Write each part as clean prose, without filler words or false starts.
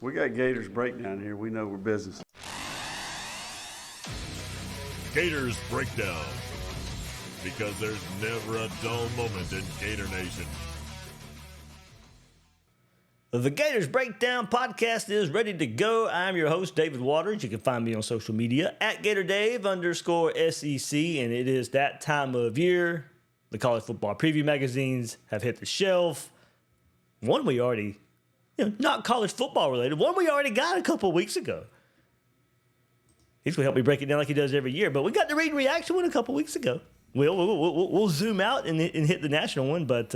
We got Gators Breakdown here. We know we're business. Gators Breakdown, because there's never a dull moment in Gator Nation. The Gators Breakdown podcast is ready to go. I'm your host, David Waters. You can find me on social media at GatorDave_SEC, and it is that time of year. The college football preview magazines have hit the shelf. One we already, not college football related, one we already got a couple weeks ago. He's going to help me break it down like he does every year, but we got the read and reaction one a couple weeks ago. We'll zoom out and hit the national one, but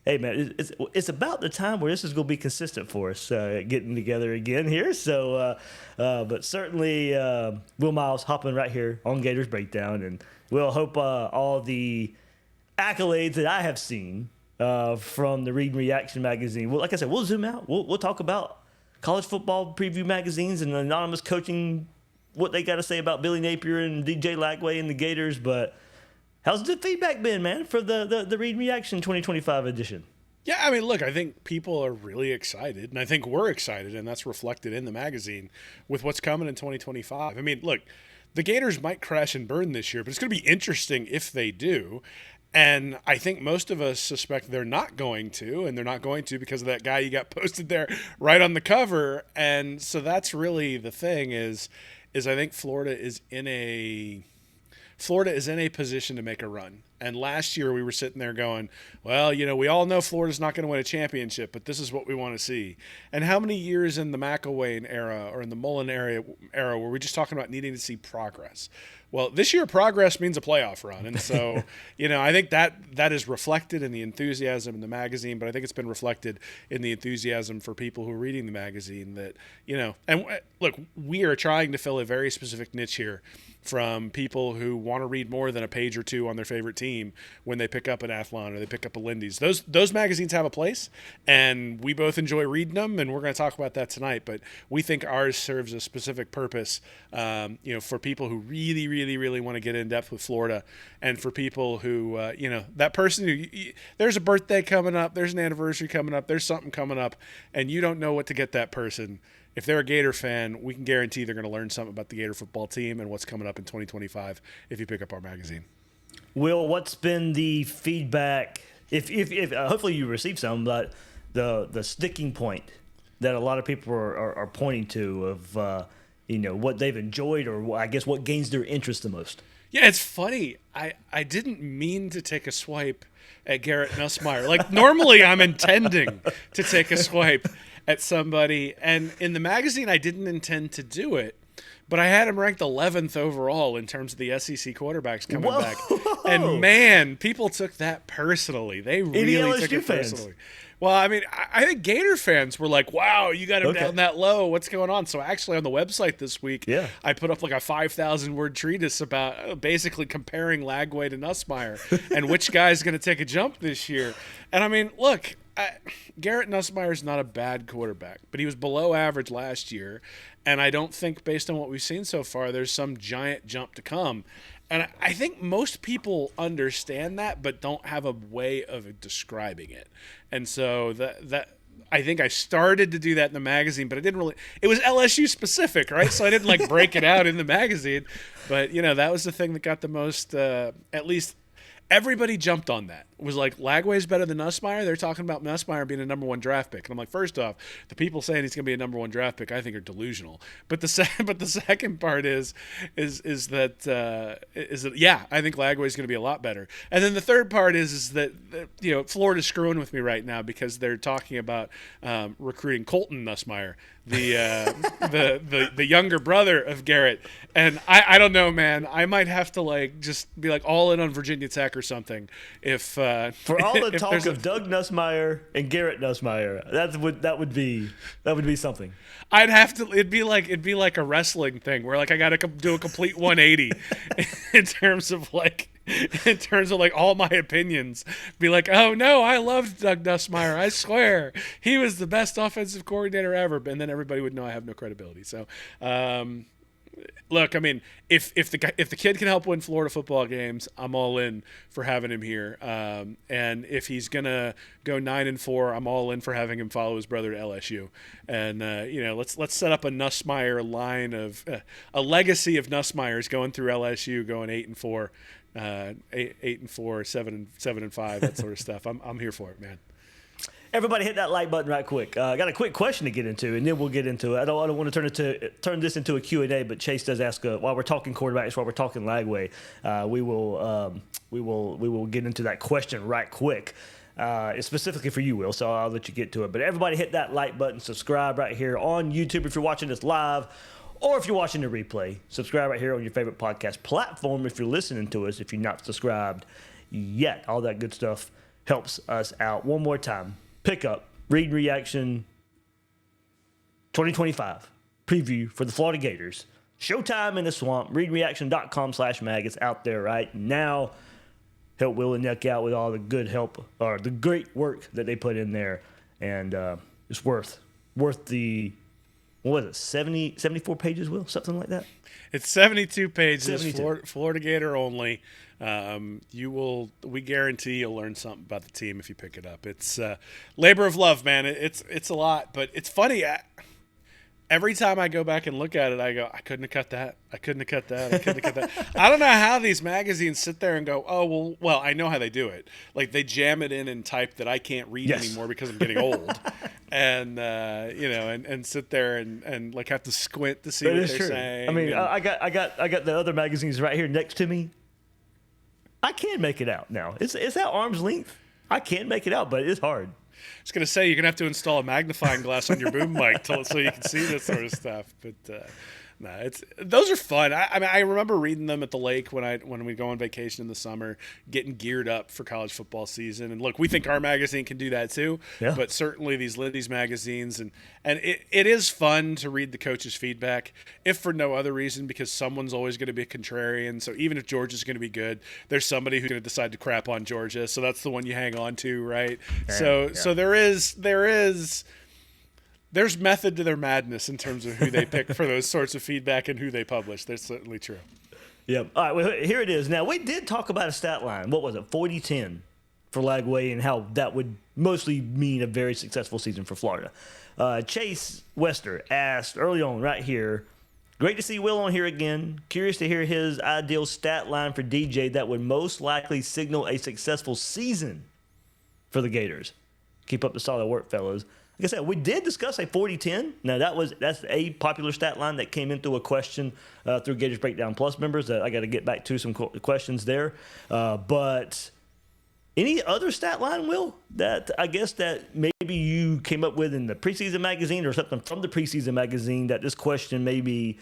hey, man, it's about the time where this is going to be consistent for us, getting together again here. So, but certainly, Will Miles hopping right here on Gators Breakdown, and we'll hope all the accolades that I have seen from the Read and Reaction magazine. Well, like I said, we'll zoom out. We'll talk about college football preview magazines and anonymous coaching, what they got to say about Billy Napier and DJ Lagway and the Gators. But how's the feedback been, man, for the Read and Reaction 2025 edition? Yeah, I mean, look, I think people are really excited, and I think we're excited, and that's reflected in the magazine with what's coming in 2025. I mean, look, the Gators might crash and burn this year, but it's going to be interesting if they do. And I think most of us suspect they're not going to, and they're not going to because of that guy you got posted there right on the cover. And so that's really the thing is I think Florida is in a position to make a run. And last year we were sitting there going, well, we all know Florida's not going to win a championship, but this is what we want to see. And how many years in the McElwain era or in the Mullen era were we just talking about needing to see progress? Well, this year progress means a playoff run. And so, I think that is reflected in the enthusiasm in the magazine, but I think it's been reflected in the enthusiasm for people who are reading the magazine that, and look, we are trying to fill a very specific niche here from people who want to read more than a page or two on their favorite team when they pick up an Athlon or they pick up a Lindy's. Those magazines have a place, and we both enjoy reading them, and we're going to talk about that tonight. But we think ours serves a specific purpose, for people who really, really, really want to get in depth with Florida, and for people who, that person who there's a birthday coming up, there's an anniversary coming up, there's something coming up, and you don't know what to get that person. If they're a Gator fan, we can guarantee they're going to learn something about the Gator football team and what's coming up in 2025 if you pick up our magazine. Will, what's been the feedback? If hopefully you received some, but the sticking point that a lot of people are pointing to of what they've enjoyed, or I guess what gains their interest the most. Yeah, it's funny. I didn't mean to take a swipe at Garrett Nussmeier. Like normally I'm intending to take a swipe at somebody, and in the magazine I didn't intend to do it, but I had him ranked 11th overall in terms of the SEC quarterbacks coming back. And man, people took that personally. They really took it personally. Well, I mean, I think Gator fans were like, wow, you got him down that low. What's going on? So actually on the website this week, I put up like a 5,000-word treatise about basically comparing Lagway to Nussmeier and which guy's going to take a jump this year. And I mean, look, Garrett Nussmeier is not a bad quarterback, but he was below average last year. And I don't think, based on what we've seen so far, there's some giant jump to come. And I think most people understand that, but don't have a way of describing it. And so that I think I started to do that in the magazine, but I didn't really. It was LSU specific, right? So I didn't break it out in the magazine. But that was the thing that got the most. At least everybody jumped on that. It was like, Lagway's better than Nussmeier. They're talking about Nussmeier being a number one draft pick. And I'm like, first off, the people saying he's going to be a number one draft pick, I think are delusional. But the second part is that yeah, I think Lagway's going to be a lot better. And then the third part is that Florida's screwing with me right now because they're talking about recruiting Colton Nussmeier, the younger brother of Garrett. And I don't know, man. I might have to just be all in on Virginia Tech or something if for all the talk of Doug Nussmeier and Garrett Nussmeier, that would be something. I'd have to. It'd be like a wrestling thing where I got to do a complete 180 in terms of all my opinions. Be like, oh no, I loved Doug Nussmeier. I swear he was the best offensive coordinator ever. And then everybody would know I have no credibility. So. Look, I mean, if the kid can help win Florida football games, I'm all in for having him here. And if he's gonna go 9-4, I'm all in for having him follow his brother to LSU. And let's set up a Nussmeier line of a legacy of Nussmeiers going through LSU, going 8-4, 8-4, 7-5, that sort of stuff. I'm here for it, man. Everybody hit that like button right quick. I got a quick question to get into, and then we'll get into it. I don't want to turn this into a Q&A, but Chase does ask while we're talking quarterbacks, while we're talking Lagway, we will get into that question right quick. It's specifically for you, Will, so I'll let you get to it. But everybody hit that like button, subscribe right here on YouTube if you're watching this live, or if you're watching the replay. Subscribe right here on your favorite podcast platform if you're listening to us, if you're not subscribed yet. All that good stuff helps us out. One more time. Pick up Read Reaction 2025 preview for the Florida Gators. Showtime in the Swamp. ReadReaction.com/mag. It's out there right now. Help Will and Nick out with all the good help or the great work that they put in there, and it's worth the, what was it, 74 pages, Will, something like that. It's 72 pages. 72. Florida Gator only. We guarantee you'll learn something about the team if you pick it up. It's labor of love, man. It's a lot, but it's funny. Every time I go back and look at it, I go, I couldn't have cut that. I couldn't have cut that. I couldn't have cut that. I don't know how these magazines sit there and go, oh, well, I know how they do it. Like they jam it in and type that I can't read anymore because I'm getting old. And, and sit there and like have to squint to see what they're saying. I mean, I got the other magazines right here next to me. I can make it out now. It's at arm's length. I can make it out, but it's hard. I was going to say, you're going to have to install a magnifying glass on your boom mic so you can see this sort of stuff. But those are fun. I remember reading them at the lake when we go on vacation in the summer, getting geared up for college football season. And look, we think our magazine can do that too. Yeah. But certainly these magazines and it is fun to read the coach's feedback, if for no other reason because someone's always going to be a contrarian. So even if Georgia's going to be good, there's somebody who's going to decide to crap on Georgia. So that's the one you hang on to, right? So there's method to their madness in terms of who they pick for those sorts of feedback and who they publish. That's certainly true. Yep. All right, well, here it is. Now, we did talk about a stat line. What was it, 40-10 for Lagway and how that would mostly mean a very successful season for Florida. Chase Wester asked early on right here, great to see Will on here again. Curious to hear his ideal stat line for DJ that would most likely signal a successful season for the Gators. Keep up the solid work, fellas. Like I said, we did discuss a 40-10. Now, that's a popular stat line that came into a question through Gators Breakdown Plus members that I got to get back to some questions there. But any other stat line, Will, that I guess that maybe you came up with in the preseason magazine or something from the preseason magazine that this question maybe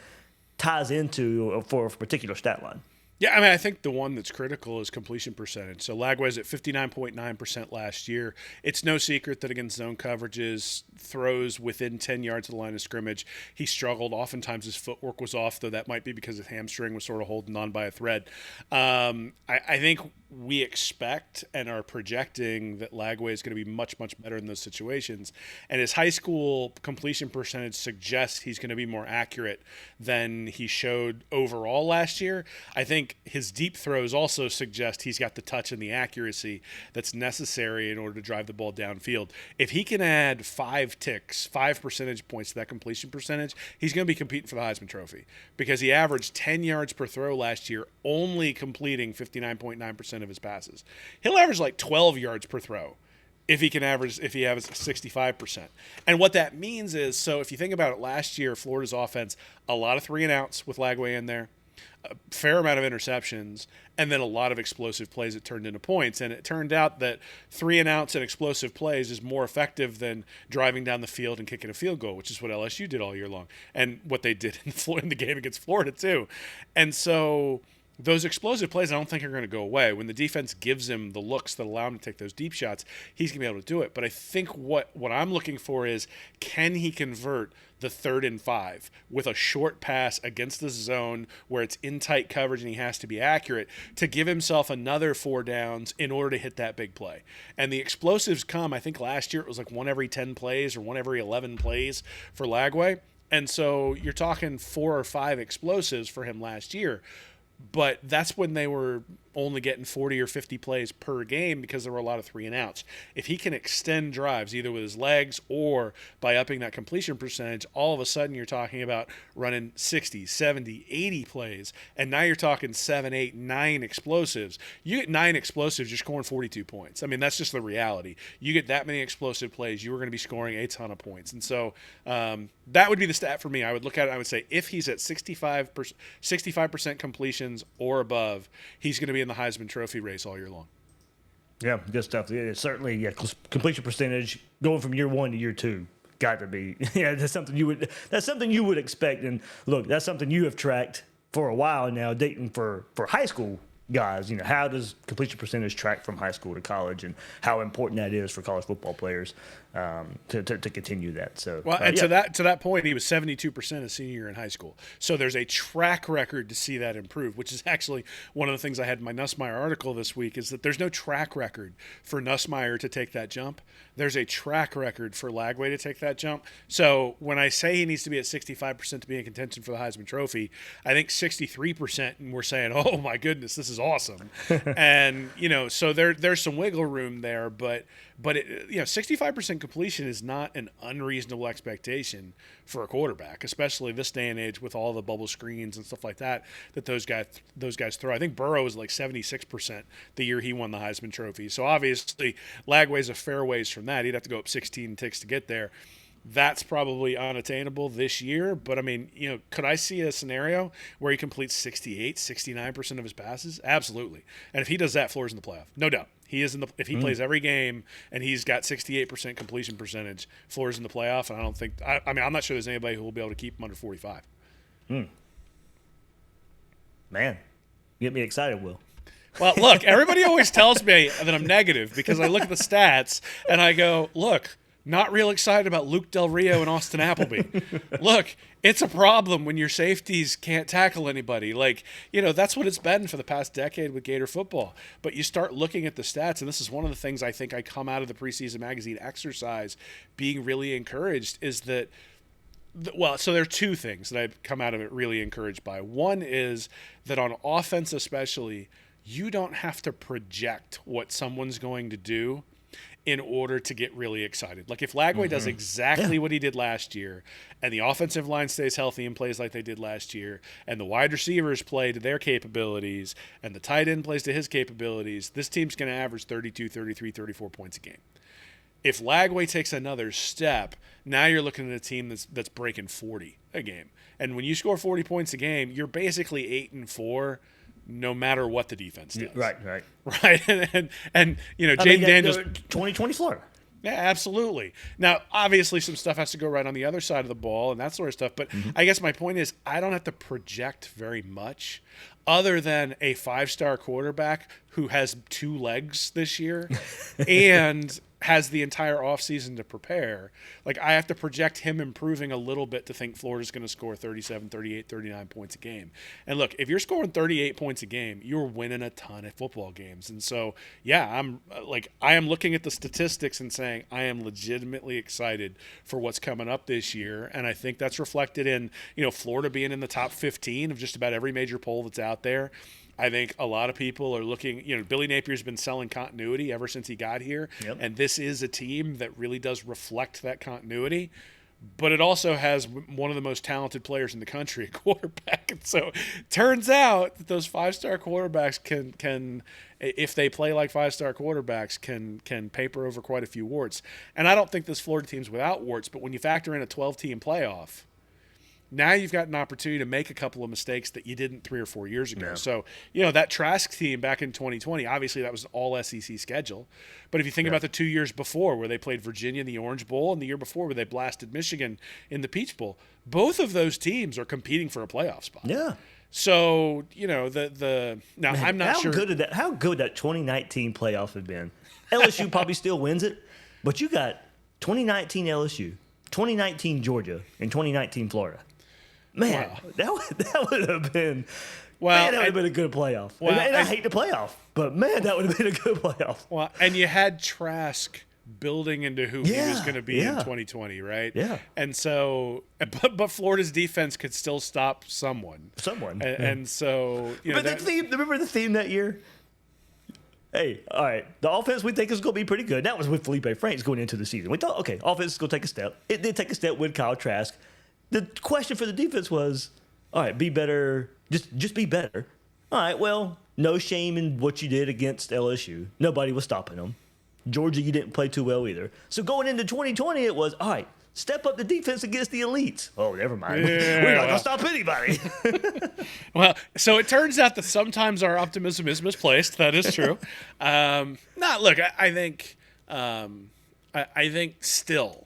ties into for a particular stat line? Yeah, I mean, I think the one that's critical is completion percentage. So Lagway's at 59.9% last year. It's no secret that against zone coverages, throws within 10 yards of the line of scrimmage, he struggled. Oftentimes his footwork was off, though that might be because his hamstring was sort of holding on by a thread. I think we expect and are projecting that Lagway is going to be much, much better in those situations. And his high school completion percentage suggests he's going to be more accurate than he showed overall last year. I think his deep throws also suggest he's got the touch and the accuracy that's necessary in order to drive the ball downfield. If he can add 5 percentage points to that completion percentage, he's going to be competing for the Heisman Trophy because he averaged 10 yards per throw last year, only completing 59.9% of his passes. He'll average like 12 yards per throw if he has 65%. And what that means is, so if you think about it, last year, Florida's offense, a lot of 3 and outs with Lagway in there, a fair amount of interceptions, and then a lot of explosive plays that turned into points. And it turned out that 3 and outs and explosive plays is more effective than driving down the field and kicking a field goal, which is what LSU did all year long, and what they did in the game against Florida too. And so those explosive plays I don't think are going to go away. When the defense gives him the looks that allow him to take those deep shots, he's going to be able to do it. But I think what I'm looking for is, can he convert the 3rd and 5 with a short pass against the zone where it's in tight coverage and he has to be accurate to give himself another 4 downs in order to hit that big play. And the explosives come, I think last year it was like 1 every 10 plays or 1 every 11 plays for Lagway. And so you're talking 4 or 5 explosives for him last year. But that's when they were only getting 40 or 50 plays per game because there were a lot of 3 and outs. If he can extend drives either with his legs or by upping that completion percentage, all of a sudden you're talking about running 60, 70, 80 plays. And now you're talking 7, 8, 9 explosives. You get 9 explosives, you're scoring 42 points. I mean, that's just the reality. You get that many explosive plays, you are going to be scoring a ton of points. And so that would be the stat for me. I would look at it, I would say if he's at 65% completions or above, he's going to be in the Heisman Trophy race all year long. Yeah, good stuff. Yeah, certainly, completion percentage going from year 1 to year 2 got to be. Yeah, that's something you would expect. And look, that's something you have tracked for a while now, dating for high school guys. How does completion percentage track from high school to college, and how important that is for college football players to continue that. So, to that point, he was 72% his senior year in high school. So there's a track record to see that improve, which is actually one of the things I had in my Nussmeier article this week, is that there's no track record for Nussmeier to take that jump. There's a track record for Lagway to take that jump. So when I say he needs to be at 65% to be in contention for the Heisman Trophy, I think 63%, and we're saying, oh my goodness, this is awesome. And, so there's some wiggle room there, but 65% completion is not an unreasonable expectation for a quarterback, especially this day and age with all the bubble screens and stuff like that those guys throw. I think Burrow was like 76% the year he won the Heisman Trophy. So obviously Lagway's a fair ways from that. He'd have to go up 16 ticks to get there. That's probably unattainable this year, but I mean, could I see a scenario where he completes 68, 69% of his passes? Absolutely. And if he does that, Florida's in the playoff. No doubt. He is if he plays every game and he's got 68% completion percentage, Florida's in the playoff, and I don't think I'm not sure there's anybody who will be able to keep him under 45. Man, get me excited, Will. Well, look, everybody always tells me that I'm negative because I look at the stats and I go, look, not real excited about Luke Del Rio and Austin Appleby. Look, it's a problem when your safeties can't tackle anybody. That's what it's been for the past decade with Gator football. But you start looking at the stats, and this is one of the things I think I come out of the preseason magazine exercise being really encouraged is that so there are 2 things that I've come out of it really encouraged by. One is that on offense especially, you don't have to project what someone's going to do in order to get really excited. Like if Lagway does exactly what he did last year, and the offensive line stays healthy and plays like they did last year, and the wide receivers play to their capabilities, and the tight end plays to his capabilities, this team's going to average 32, 33, 34 points a game. If Lagway takes another step, now you're looking at a team that's breaking 40 a game. And when you score 40 points a game, you're basically 8-4 no matter what the defense does. Right. And Jaden Daniels, 2020 Florida. Yeah, absolutely. Now, obviously, some stuff has to go right on the other side of the ball and that sort of stuff. But I guess my point is, I don't have to project very much, other than a 5-star quarterback who has 2 legs this year and has the entire offseason to prepare. Like, I have to project him improving a little bit to think Florida's going to score 37, 38, 39 points a game. And look, if you're scoring 38 points a game, you're winning a ton of football games. And so, yeah, I am looking at the statistics and saying I am legitimately excited for what's coming up this year. And I think that's reflected in, Florida being in the top 15 of just about every major poll that's out there. I think a lot of people are looking, Billy Napier's been selling continuity ever since he got here. Yep. And this is a team that really does reflect that continuity. But it also has one of the most talented players in the country, a quarterback. And so it turns out that those 5-star quarterbacks can, if they play like 5-star quarterbacks, can paper over quite a few warts. And I don't think this Florida team's without warts, but when you factor in a 12-team playoff, now you've got an opportunity to make a couple of mistakes that you didn't 3 or 4 years ago. Yeah. So, that Trask team back in 2020, obviously that was an all-SEC schedule. But if you think about the 2 years before where they played Virginia in the Orange Bowl and the year before where they blasted Michigan in the Peach Bowl, both of those teams are competing for a playoff spot. Yeah. So, I'm not sure. How good that 2019 playoff had been. LSU probably still wins it, but you got 2019 LSU, 2019 Georgia, and 2019 Florida. Man, wow. that would have been. That would have been a good playoff. And I hate the playoff, but man, that would have been a good playoff. Well, and you had Trask building into who he was going to be in 2020, right? Yeah. And so, but Florida's defense could still stop someone. And so, but the theme, remember the theme that year? Hey, all right, the offense we think is going to be pretty good. That was with Felipe Franks going into the season. We thought, okay, offense is going to take a step. It did take a step with Kyle Trask. The question for the defense was, all right, be better. Just be better. All right, well, no shame in what you did against LSU. Nobody was stopping them. Georgia, you didn't play too well either. So going into 2020, it was, all right, step up the defense against the elites. Oh, never mind. Yeah, We're not going to stop anybody. Well, so it turns out that sometimes our optimism is misplaced. That is true. Look, I think still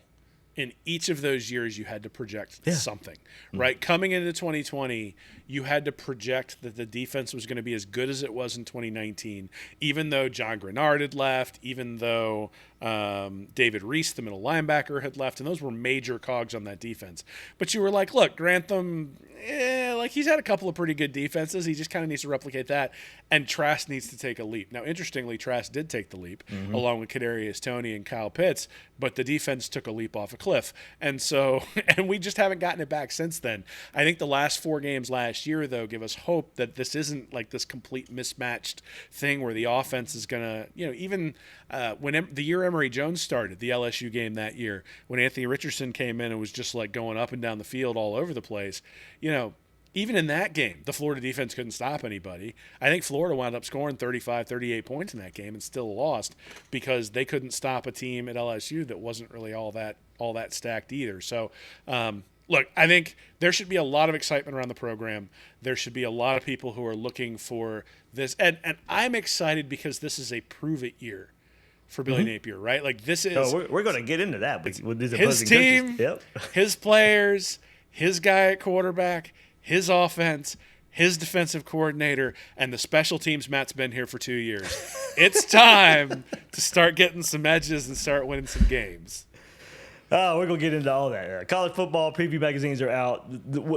in each of those years you had to project something, right? Coming into 2020, you had to project that the defense was going to be as good as it was in 2019, even though John Grenard had left, even though David Reese, the middle linebacker, had left, and those were major cogs on that defense. But you were like, look, Grantham, he's had a couple of pretty good defenses. He just kind of needs to replicate that, and Trask needs to take a leap. Now, interestingly, Trask did take the leap, along with Kadarius Toney and Kyle Pitts, but the defense took a leap off a cliff. And so, and we just haven't gotten it back since then. I think the last 4 games last year, though, give us hope that this isn't like this complete mismatched thing where the offense is going to, even when the year Emory Jones started, the LSU game that year, when Anthony Richardson came in and was just like going up and down the field all over the place, even in that game, the Florida defense couldn't stop anybody. I think Florida wound up scoring 35, 38 points in that game and still lost because they couldn't stop a team at LSU that wasn't really all that stacked either. So, look, I think there should be a lot of excitement around the program. There should be a lot of people who are looking for this. And I'm excited because this is a prove-it year for Billy Napier, right? Like this is we're going to get into that with these his opposing team, coaches. His players, his guy at quarterback, his offense, his defensive coordinator, and the special teams. Matt's been here for 2 years. It's time to start getting some edges and start winning some games. Oh, we're going to get into all that. College football preview magazines are out.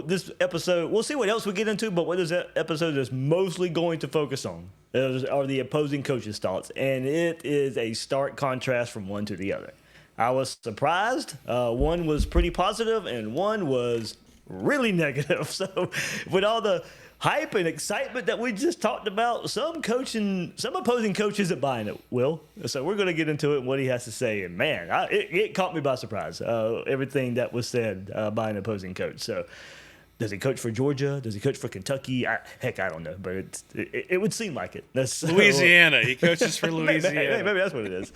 This episode, we'll see what else we get into, but what this episode is mostly going to focus on are the opposing coaches' thoughts, and it is a stark contrast from one to the other. I was surprised. One was pretty positive, and one was really negative. So with all the hype and excitement that we just talked about, some opposing coach isn't buying it, Will. So we're going to get into it and what he has to say. And, man, it caught me by surprise, everything that was said by an opposing coach. So does he coach for Georgia? Does he coach for Kentucky? I don't know, but it would seem like it. That's Louisiana. He coaches for Louisiana. Maybe that's what it is.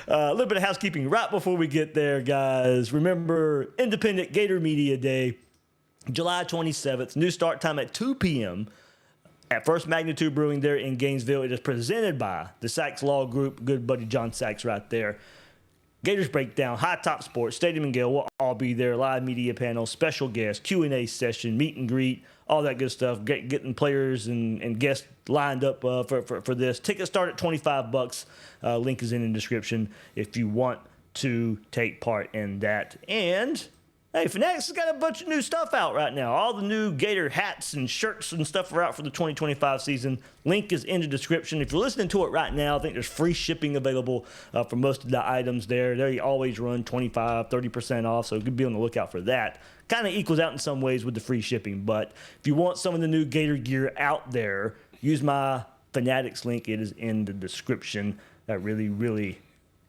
A little bit of housekeeping right before we get there, guys. Remember, Independent Gator Media Day, July 27th, new start time at 2 p.m. at First Magnitude Brewing there in Gainesville. It is presented by the Sachs Law Group. Good buddy John Sachs right there. Gators Breakdown, High Top Sports, Stadium and Gale will all be there. Live media panel, special guests, Q&A session, meet and greet, all that good stuff. Getting players and guests lined up for this. Tickets start at $25. Link is in the description if you want to take part in that. And hey, Fanatics has got a bunch of new stuff out right now. All the new Gator hats and shirts and stuff are out for the 2025 season. Link is in the description. If you're listening to it right now, I think there's free shipping available for most of the items there. They always run 25, 30% off, so you could be on the lookout for that. Kind of equals out in some ways with the free shipping, but if you want some of the new Gator gear out there, use my Fanatics link. It is in the description. That really, really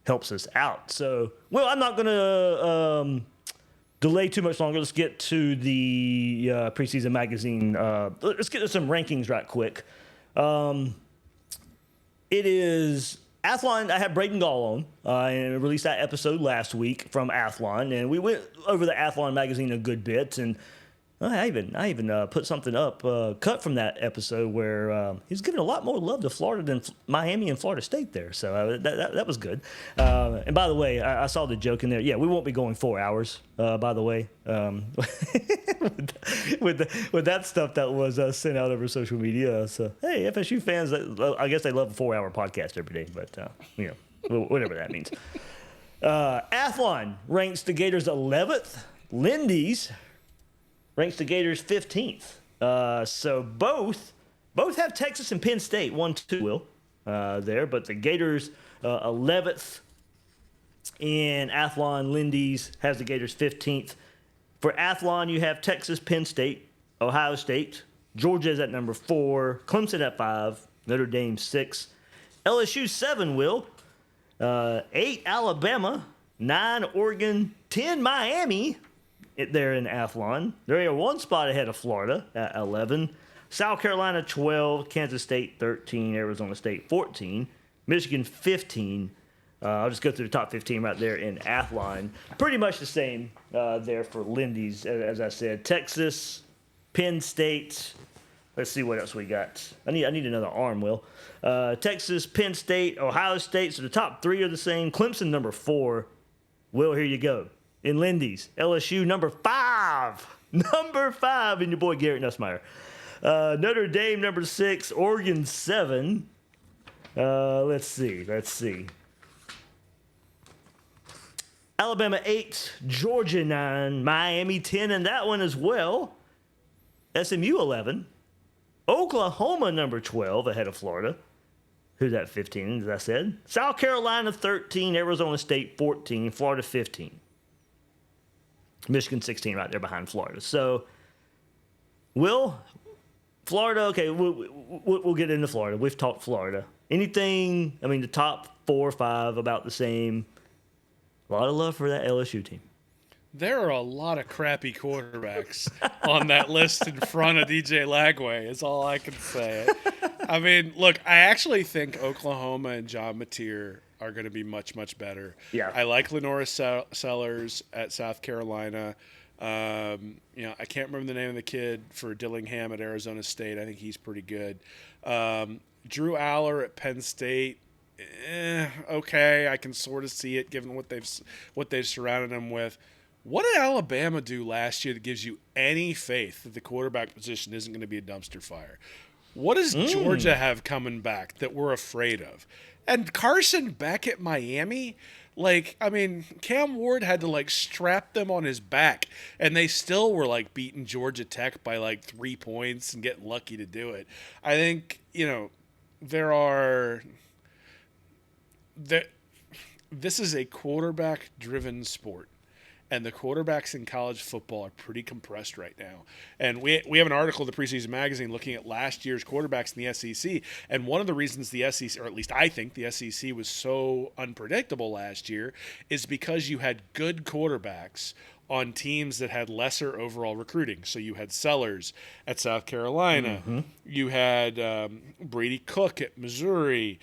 helps us out. So, well, I'm not going to delay too much longer. Let's get to the preseason magazine. Let's get to some rankings right quick. It is Athlon. I had Braden Gall on and released that episode last week from Athlon, and we went over the Athlon magazine a good bit. And I even put something up cut from that episode where he's giving a lot more love to Florida than Miami and Florida State there. So that was good. And by the way, I saw the joke in there. Yeah, we won't be going 4 hours. By the way, with that stuff that was sent out over social media. So hey, FSU fans, I guess they love a 4-hour podcast every day. But whatever that means. Athlon ranks the Gators 11th. Lindy's ranks the Gators 15th. So both have Texas and Penn State 1-2 there, but the Gators 11th In Athlon, Lindy's has the Gators 15th. For Athlon, you have Texas, Penn State, Ohio State. Georgia's at number 4. Clemson at 5. Notre Dame 6. LSU 7, Will. 8, Alabama. 9, Oregon. 10, Miami. There in Athlon. They're 1 spot ahead of Florida at 11. South Carolina 12. Kansas State 13. Arizona State 14. Michigan 15. I'll just go through the top 15 right there in Athlon. Pretty much the same there for Lindy's, as I said. Texas, Penn State. Let's see what else we got. I need another arm, Will. Texas, Penn State, Ohio State. So the top 3 are the same. Clemson, number 4. Will, here you go. In Lindy's, LSU, number 5. Number 5 in your boy Garrett Nussmeier. Notre Dame, number 6. Oregon, 7. Let's see. Alabama 8, Georgia 9, Miami 10, and that one as well. SMU 11, Oklahoma number 12 ahead of Florida. Who's at 15, as I said. South Carolina 13, Arizona State 14, Florida 15. Michigan 16 right there behind Florida. So, Florida, okay, we'll get into Florida. We've talked Florida. Anything, the top 4 or 5 about the same. A lot of love for that LSU team. There are a lot of crappy quarterbacks on that list in front of DJ Lagway, is all I can say. Look, I actually think Oklahoma and John Mateer are going to be much, much better. Yeah. I like Lenora Sellers at South Carolina. I can't remember the name of the kid for Dillingham at Arizona State. I think he's pretty good. Drew Aller at Penn State. Okay, I can sort of see it given what they've surrounded him with. What did Alabama do last year that gives you any faith that the quarterback position isn't going to be a dumpster fire? What does Georgia have coming back that we're afraid of? And Carson Beck at Miami, Cam Ward had to strap them on his back, and they still were beating Georgia Tech by 3 points and getting lucky to do it. I think this is a quarterback-driven sport, and the quarterbacks in college football are pretty compressed right now. And we have an article in the Preseason Magazine looking at last year's quarterbacks in the SEC, and one of the reasons the SEC, or at least I think the SEC was so unpredictable last year, is because you had good quarterbacks on teams that had lesser overall recruiting. So you had Sellers at South Carolina. Mm-hmm. You had Brady Cook at Missouri.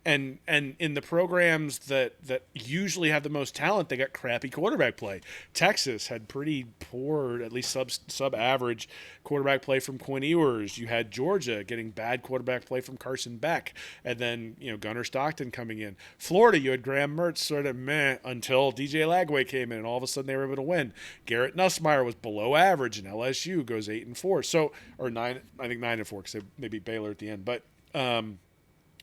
And in the programs that usually have the most talent, they got crappy quarterback play. Texas had pretty poor, at least sub-average quarterback play from Quinn Ewers. You had Georgia getting bad quarterback play from Carson Beck. And then, Gunnar Stockton coming in. Florida, you had Graham Mertz sort of meh until DJ Lagway came in, and all of a sudden they were able to win. Garrett Nussmeier was below average, and LSU goes 8-4. So, or 9, I think 9-4, because they beat Baylor at the end. But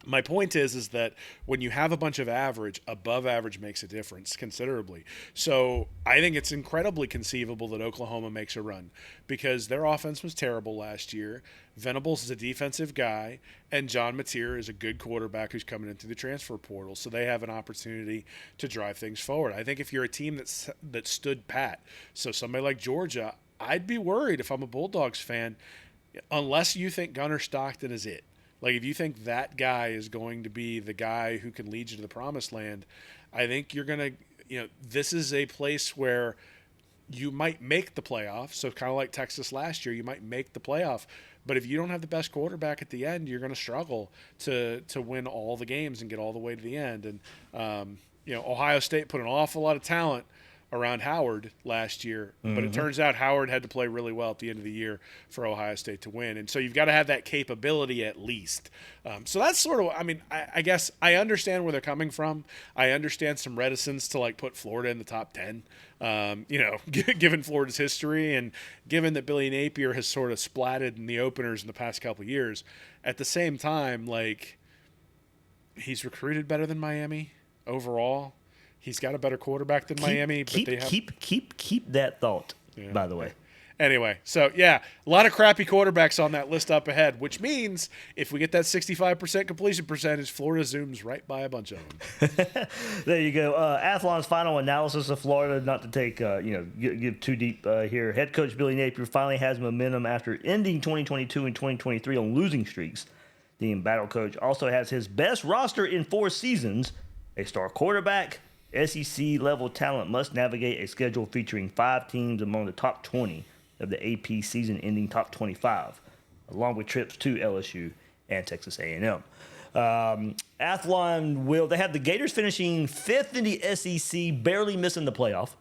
my point is that when you have a bunch of average, above average makes a difference considerably. So I think it's incredibly conceivable that Oklahoma makes a run because their offense was terrible last year. Venables is a defensive guy, and John Mateer is a good quarterback who's coming into the transfer portal. So they have an opportunity to drive things forward. I think if you're a team that stood pat, so somebody like Georgia, I'd be worried if I'm a Bulldogs fan, unless you think Gunnar Stockton is it. If you think that guy is going to be the guy who can lead you to the promised land, I think you're going to, this is a place where you might make the playoff. So kind of like Texas last year, you might make the playoff. But if you don't have the best quarterback at the end, you're going to struggle to win all the games and get all the way to the end. And, Ohio State put an awful lot of talent around Howard last year, but it turns out Howard had to play really well at the end of the year for Ohio State to win. And so you've got to have that capability at least. So that's sort of, I guess I understand where they're coming from. I understand some reticence to put Florida in the top 10, given Florida's history and given that Billy Napier has sort of splatted in the openers in the past couple of years. At the same time, he's recruited better than Miami overall. He's got a better quarterback than Miami, but they have keep that thought. Yeah. By the way, Anyway, so yeah, a lot of crappy quarterbacks on that list up ahead, which means if we get that 65% completion percentage, Florida zooms right by a bunch of them. There you go. Athlon's final analysis of Florida, not to take, give too deep here. Head coach Billy Napier finally has momentum after ending 2022 and 2023 on losing streaks. The embattled coach also has his best roster in 4 seasons, a star quarterback. SEC-level talent must navigate a schedule featuring 5 teams among the top 20 of the AP season-ending top 25, along with trips to LSU and Texas A&M. Athlon they have the Gators finishing 5th in the SEC, barely missing the playoff.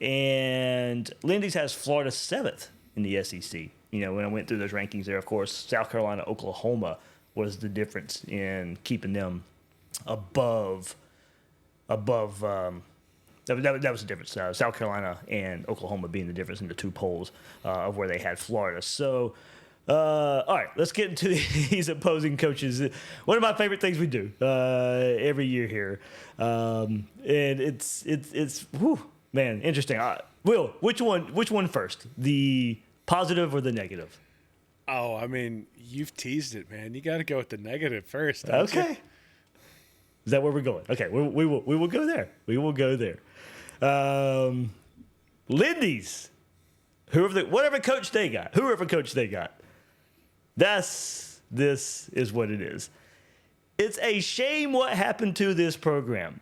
And Lindy's has Florida 7th in the SEC. When I went through those rankings there, of course, South Carolina, Oklahoma was the difference in keeping them above. That was the difference. South Carolina and Oklahoma being the difference in the 2 polls of where they had Florida. So, all right, let's get into these opposing coaches. One of my favorite things we do every year here, and it's man, interesting. Will, which one first? The positive or the negative? Oh, I mean, you've teased it, man. You got to go with the negative first. Don't you? Okay. Is that where we're going? Okay, we will go there. We will go there. Lindy's, whatever coach they got, this is what it is. It's a shame what happened to this program.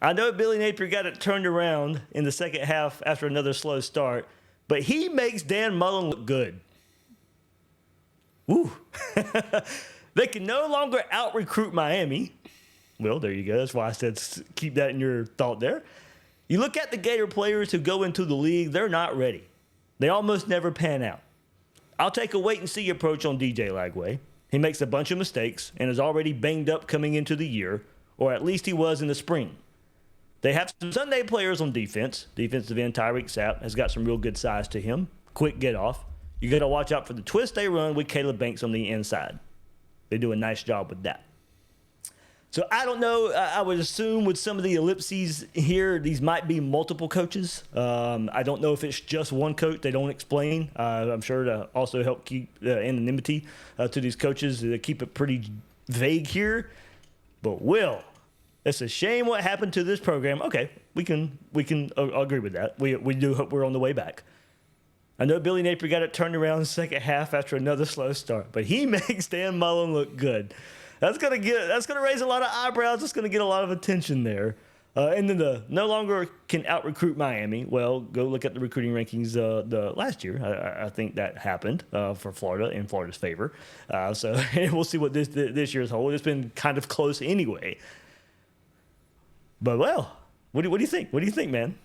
I know Billy Napier got it turned around in the second half after another slow start, but he makes Dan Mullen look good. Woo. They can no longer out-recruit Miami. Well, there you go. That's why I said keep that in your thought there. You look at the Gator players who go into the league, they're not ready. They almost never pan out. I'll take a wait-and-see approach on DJ Lagway. He makes a bunch of mistakes and is already banged up coming into the year, or at least he was in the spring. They have some Sunday players on defense. Defensive end Tyreak Sapp has got some real good size to him. Quick get-off. You got to watch out for the twist they run with Caleb Banks on the inside. They do a nice job with that. So I don't know. I would assume with some of the ellipses here, these might be multiple coaches. I don't know if it's just one coach. They don't explain. I'm sure to also help keep anonymity to these coaches. They keep it pretty vague here. But Will, it's a shame what happened to this program. Okay, we can agree with that. We do hope we're on the way back. I know Billy Napier got it turned around in the second half after another slow start, but he makes Dan Mullen look good. That's gonna raise a lot of eyebrows. It's gonna get a lot of attention there. And then the no longer can out recruit Miami. Well, go look at the recruiting rankings the last year. I think that happened for Florida in Florida's favor. So we'll see what this year's hold. It's been kind of close anyway. But well, what do you think? What do you think, man?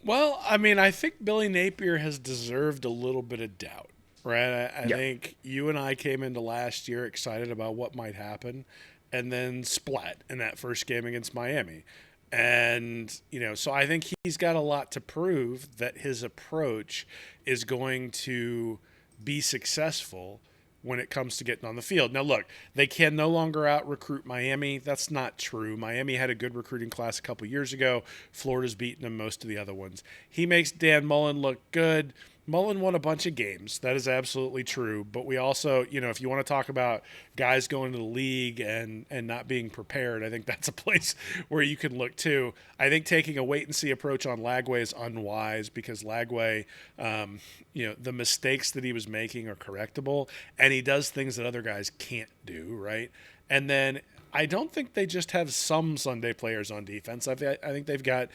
Well, I mean, I think Billy Napier has deserved a little bit of doubt. Right, I think you and I came into last year excited about what might happen, and then splat in that first game against Miami. And, so I think he's got a lot to prove that his approach is going to be successful when it comes to getting on the field. Now, look, they can no longer out-recruit Miami. That's not true. Miami had a good recruiting class a couple years ago. Florida's beaten them most of the other ones. He makes Dan Mullen look good. Mullen won a bunch of games. That is absolutely true. But we also, if you want to talk about guys going to the league and not being prepared, I think that's a place where you can look too. I think taking a wait-and-see approach on Lagway is unwise because Lagway, the mistakes that he was making are correctable, and he does things that other guys can't do, right? And then I don't think they just have some Sunday players on defense. I think they've got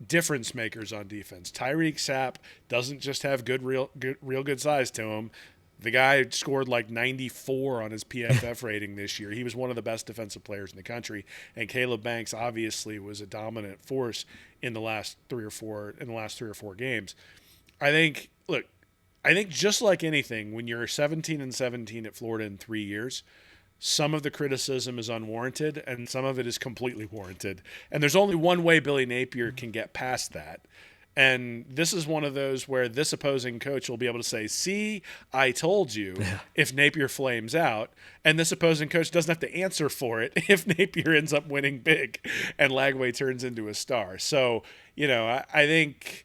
difference makers on defense. Tyreak Sapp doesn't just have real good size to him. The guy scored like 94 on his PFF rating this year. He was one of the best defensive players in the country. And Caleb Banks obviously was a dominant force in the last three or four games. I think just like anything, when you're 17-17 at Florida in 3 years, some of the criticism is unwarranted and some of it is completely warranted. And there's only one way Billy Napier can get past that. And this is one of those where this opposing coach will be able to say, see, I told you, if Napier flames out. And this opposing coach doesn't have to answer for it if Napier ends up winning big and Lagway turns into a star. So, I think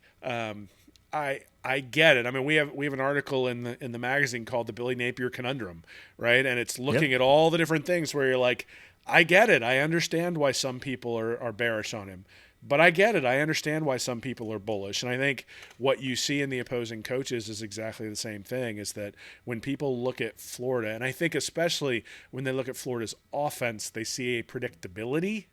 I get it. I mean, we have an article in the magazine called the Billy Napier Conundrum, right? And it's looking at all the different things where you're like, I get it. I understand why some people are bearish on him. But I get it. I understand why some people are bullish. And I think what you see in the opposing coaches is exactly the same thing, is that when people look at Florida, and I think especially when they look at Florida's offense, they see a predictability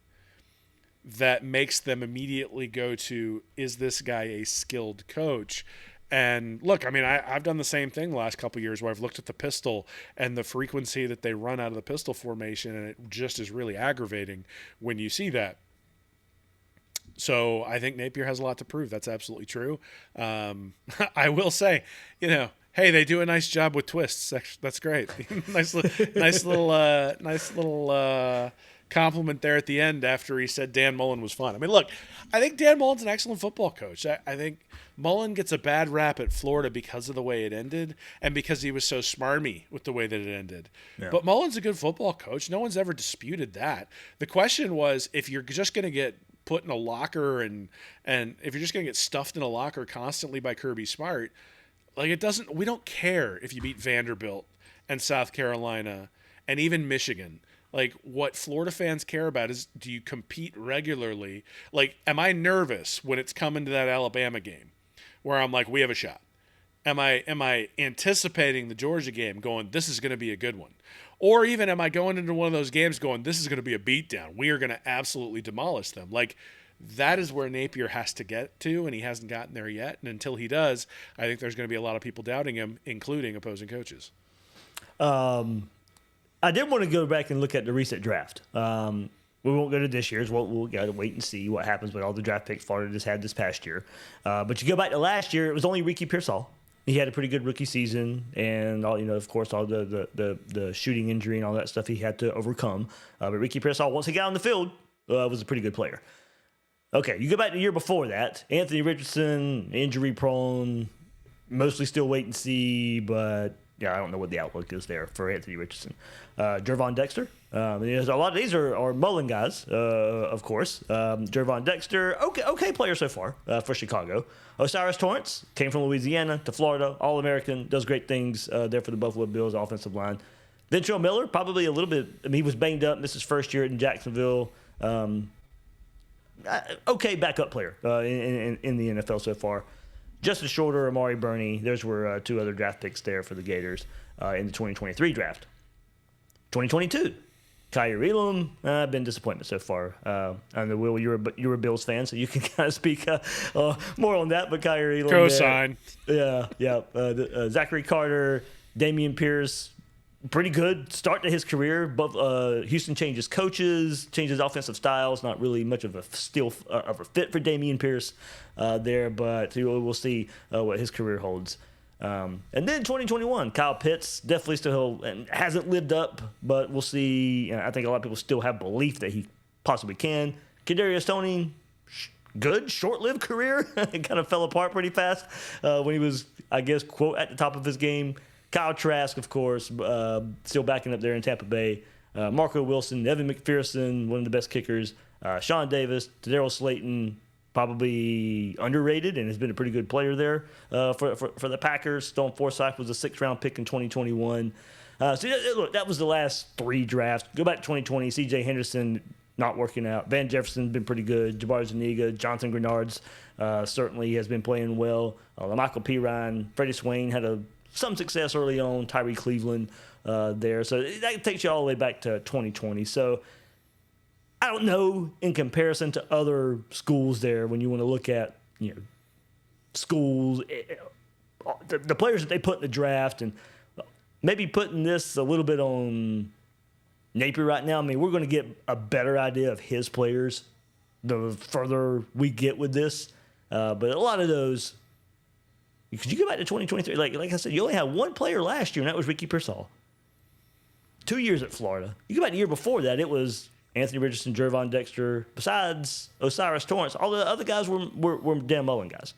that makes them immediately go to, is this guy a skilled coach? And look, I mean, I've done the same thing the last couple of years where I've looked at the pistol and the frequency that they run out of the pistol formation, and it just is really aggravating when you see that. So I think Napier has a lot to prove. That's absolutely true. I will say, hey, they do a nice job with twists. That's great. nice little compliment there at the end after he said Dan Mullen was fun. I mean, look, I think Dan Mullen's an excellent football coach. I think Mullen gets a bad rap at Florida because of the way it ended and because he was so smarmy with the way that it ended. Yeah. But Mullen's a good football coach. No one's ever disputed that. The question was, if you're just going to get put in a locker and if you're just going to get stuffed in a locker constantly by Kirby Smart, like we don't care if you beat Vanderbilt and South Carolina and even Michigan. Like, what Florida fans care about is, do you compete regularly? Like, am I nervous when it's coming to that Alabama game where I'm like, we have a shot? Am I anticipating the Georgia game going, this is going to be a good one? Or even am I going into one of those games going, this is going to be a beatdown. We are going to absolutely demolish them. Like, that is where Napier has to get to, and he hasn't gotten there yet. And until he does, I think there's going to be a lot of people doubting him, including opposing coaches. I did want to go back and look at the recent draft. We won't go to this year's. We'll got to wait and see what happens with all the draft picks Florida just had this past year. But you go back to last year, it was only Ricky Pearsall. He had a pretty good rookie season, and all of course, all the shooting injury and all that stuff he had to overcome. But Ricky Pearsall, once he got on the field, was a pretty good player. Okay, you go back to the year before that. Anthony Richardson, injury prone, mostly still wait and see, but yeah, I don't know what the outlook is there for Anthony Richardson. Jervon Dexter. A lot of these are Mullen guys, of course. Jervon Dexter, okay player so far for Chicago. Osiris Torrance came from Louisiana to Florida, All-American, does great things there for the Buffalo Bills offensive line. Ventrell Miller, probably a little bit. I mean, he was banged up. This is first year in Jacksonville. Okay backup player in the NFL so far. Justice Shorter, Amari Burney, those were two other draft picks there for the Gators in the 2023 draft. 2022, Kyer Elam, been disappointment so far. I know, Will, you're a Bills fan, so you can kind of speak more on that, but Kyer Elam. Cosign. Yeah. Zachary Carter, Damian Pierce, pretty good start to his career. But Houston changes coaches, changes offensive styles. Not really much of a fit for Damian Pierce there, but we'll see what his career holds. And then 2021, Kyle Pitts definitely still hasn't lived up, but we'll see. I think a lot of people still have belief that he possibly can. Kadarius Toney, good short-lived career. It kind of fell apart pretty fast when he was, I guess, quote, at the top of his game. Kyle Trask, of course, still backing up there in Tampa Bay. Marco Wilson, Evan McPherson, one of the best kickers. Sean Davis, Daryl Slayton, probably underrated and has been a pretty good player there for the Packers. Stone Forsythe was a 6th-round pick in 2021. Look, that was the last 3 drafts. Go back to 2020, C.J. Henderson not working out. Van Jefferson's been pretty good. Jabbar Zuniga, Jonathan Grenard's certainly has been playing well. Michael Pirine, Freddie Swain had some success early on. Tyree Cleveland there. So that takes you all the way back to 2020. So I don't know in comparison to other schools there when you want to look at, schools, the players that they put in the draft, and maybe putting this a little bit on Napier right now. I mean, we're going to get a better idea of his players the further we get with this. But a lot of those, because you go back to 2023, like I said, you only had one player last year, and that was Ricky Pearsall. 2 years at Florida. You go back the year before that, it was Anthony Richardson, Jervon Dexter, besides Osiris Torrance. All the other guys were Dan Mullen guys.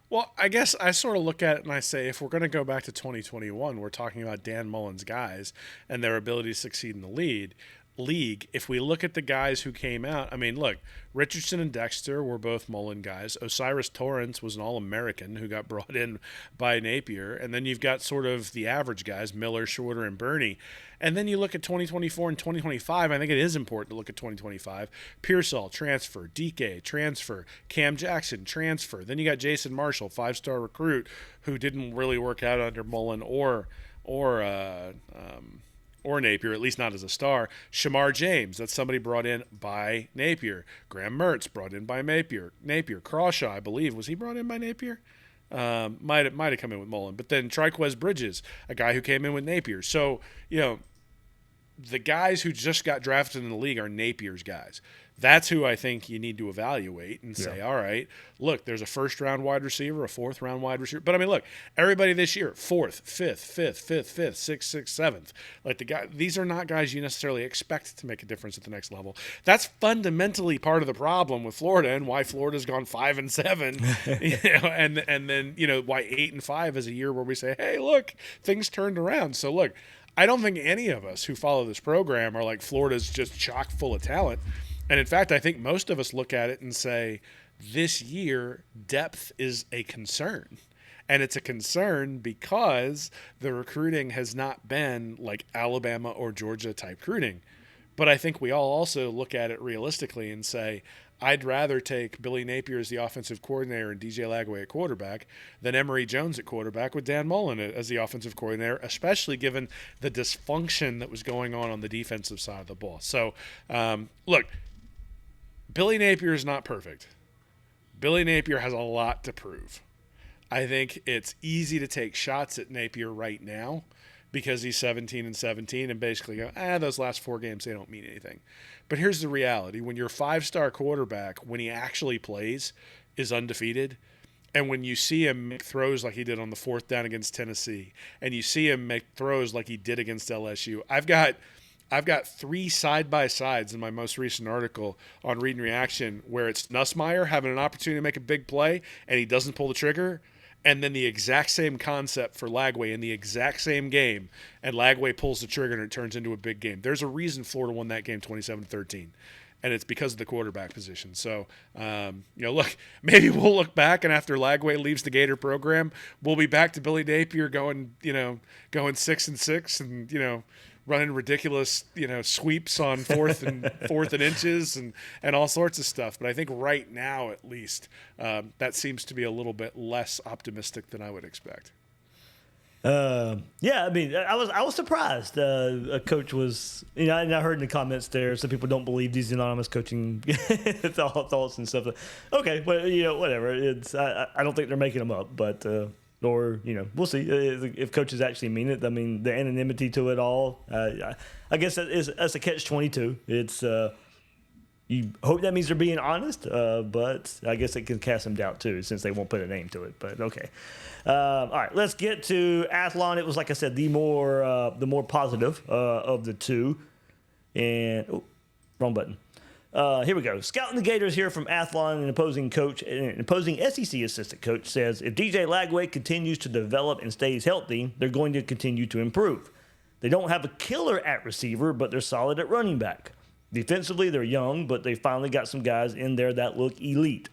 Well, I guess I sort of look at it and I say, if we're going to go back to 2021, we're talking about Dan Mullen's guys and their ability to succeed in the lead. league, if we look at the guys who came out, I mean, look, Richardson and Dexter were both Mullen guys. Osiris Torrance was an All-American who got brought in by Napier. And then you've got sort of the average guys, Miller, Shorter, and Burney. And then you look at 2024 and 2025. I think it is important to look at 2025. Pearsall, transfer. DK, transfer. Cam Jackson, transfer. Then you got Jason Marshall, 5-star recruit, who didn't really work out under Mullen or Napier, at least not as a star. Shamar James, that's somebody brought in by Napier. Graham Mertz, brought in by Napier. Crawshaw, I believe, was he brought in by Napier? Might have come in with Mullen. But then Triquez Bridges, a guy who came in with Napier. So, the guys who just got drafted in the league are Napier's guys. That's who I think you need to evaluate and say, all right, look, there's a first-round wide receiver, a fourth-round wide receiver. But, I mean, look, everybody this year, fourth, fifth, sixth, seventh. Like, these are not guys you necessarily expect to make a difference at the next level. That's fundamentally part of the problem with Florida and why Florida's gone 5-7, and then, why 8-5 is a year where we say, hey, look, things turned around. So, look, I don't think any of us who follow this program are like Florida's just chock full of talent. And in fact, I think most of us look at it and say, this year, depth is a concern. And it's a concern because the recruiting has not been like Alabama or Georgia type recruiting. But I think we all also look at it realistically and say, I'd rather take Billy Napier as the offensive coordinator and DJ Lagway at quarterback than Emory Jones at quarterback with Dan Mullen as the offensive coordinator, especially given the dysfunction that was going on the defensive side of the ball. So, look, Billy Napier is not perfect. Billy Napier has a lot to prove. I think it's easy to take shots at Napier right now because he's 17-17 and basically go, those last 4 games, they don't mean anything. But here's the reality. When your 5-star quarterback, when he actually plays, is undefeated, and when you see him make throws like he did on the 4th down against Tennessee, and you see him make throws like he did against LSU, I've got 3 side-by-sides in my most recent article on Read and Reaction where it's Nussmeier having an opportunity to make a big play and he doesn't pull the trigger, and then the exact same concept for Lagway in the exact same game, and Lagway pulls the trigger and it turns into a big game. There's a reason Florida won that game 27-13, and it's because of the quarterback position. So, look, maybe we'll look back, and after Lagway leaves the Gator program, we'll be back to Billy Napier going 6-6 and, running ridiculous, sweeps on fourth and inches and all sorts of stuff. But I think right now, at least, that seems to be a little bit less optimistic than I would expect. I mean, I was surprised. A coach was, and I heard in the comments there, some people don't believe these anonymous coaching thoughts and stuff. Okay, well, whatever. I don't think they're making them up, but. Or, we'll see if coaches actually mean it. I mean, the anonymity to it all, I guess that's a catch-22. It's you hope that means they're being honest, but I guess it can cast some doubt too since they won't put a name to it. But okay, all right, let's get to Athlon. It was, like I said, the more positive of the two. And wrong button. Here we go. Scouting the Gators here from Athlon, an opposing SEC assistant coach, says if DJ Lagway continues to develop and stays healthy, they're going to continue to improve. They don't have a killer at receiver, but they're solid at running back. Defensively, they're young, but they finally got some guys in there that look elite.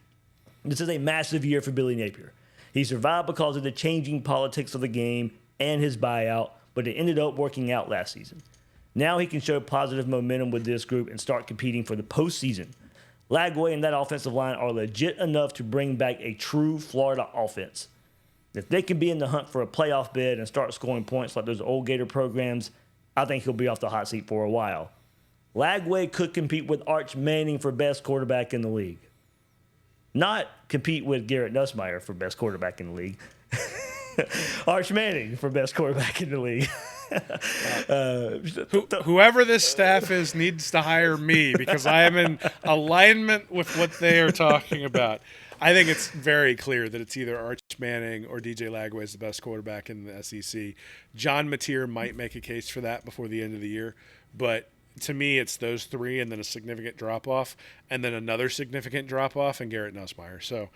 This is a massive year for Billy Napier. He survived because of the changing politics of the game and his buyout, but it ended up working out last season. Now he can show positive momentum with this group and start competing for the postseason. Lagway and that offensive line are legit enough to bring back a true Florida offense. If they can be in the hunt for a playoff bid and start scoring points like those old Gator programs, I think he'll be off the hot seat for a while. Lagway could compete with Arch Manning for best quarterback in the league. Not compete with Garrett Nussmeier for best quarterback in the league. Arch Manning for best quarterback in the league. Whoever this staff is needs to hire me because I am in alignment with what they are talking about. I think it's very clear that it's either Arch Manning or DJ Lagway is the best quarterback in the SEC. John Mateer might make a case for that before the end of the year, but to me, it's those 3 and then a significant drop-off and then another significant drop-off and Garrett Nussmeier. So,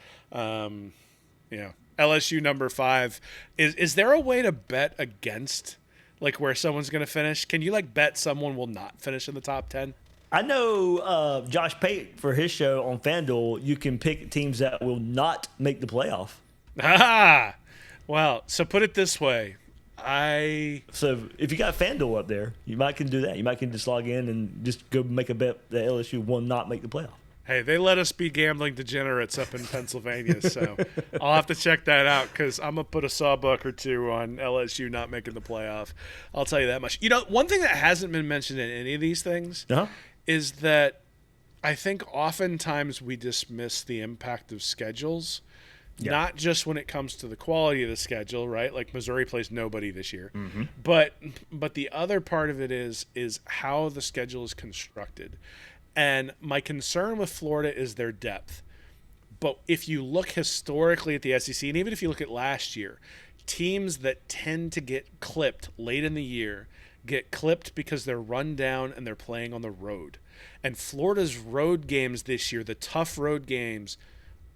LSU number 5. Is there a way to bet against Like where someone's going to finish? Can you like bet someone will not finish in the top 10? I know Josh Pate for his show on FanDuel, you can pick teams that will not make the playoff. Ah, well, so put it this way. So if you got FanDuel up there, you might can do that. You might can just log in and just go make a bet that LSU will not make the playoff. Hey, they let us be gambling degenerates up in Pennsylvania, so I'll have to check that out because I'm going to put a sawbuck or two on LSU not making the playoff. I'll tell you that much. You know, one thing that hasn't been mentioned in any of these things is that I think oftentimes we dismiss the impact of schedules, not just when it comes to the quality of the schedule, right? Like Missouri plays nobody this year. But the other part of it is how the schedule is constructed. And my concern with Florida is their depth. But if you look historically at the SEC, and even if you look at last year, teams that tend to get clipped late in the year get clipped because they're run down and they're playing on the road. And Florida's road games this year, the tough road games,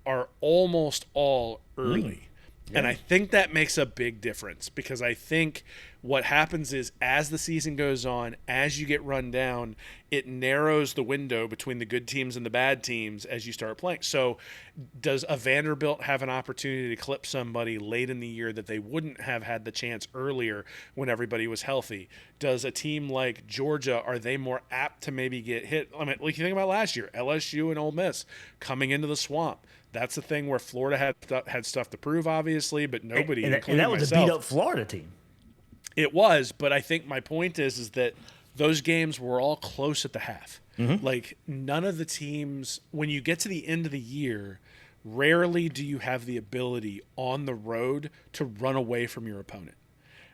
are almost all early. And I think that makes a big difference because I think what happens is as the season goes on, as you get run down, it narrows the window between the good teams and the bad teams as you start playing. So does a Vanderbilt have an opportunity to clip somebody late in the year that they wouldn't have had the chance earlier when everybody was healthy? Does a team like Georgia, are they more apt to maybe get hit? I mean, like you think about last year, LSU and Ole Miss coming into the swamp. That's the thing where Florida had stuff to prove, obviously, but nobody, including and that was myself, a beat-up Florida team. It was, but I think my point is that those games were all close at the half. Like none of the teams, when you get to the end of the year, rarely do you have the ability on the road to run away from your opponent.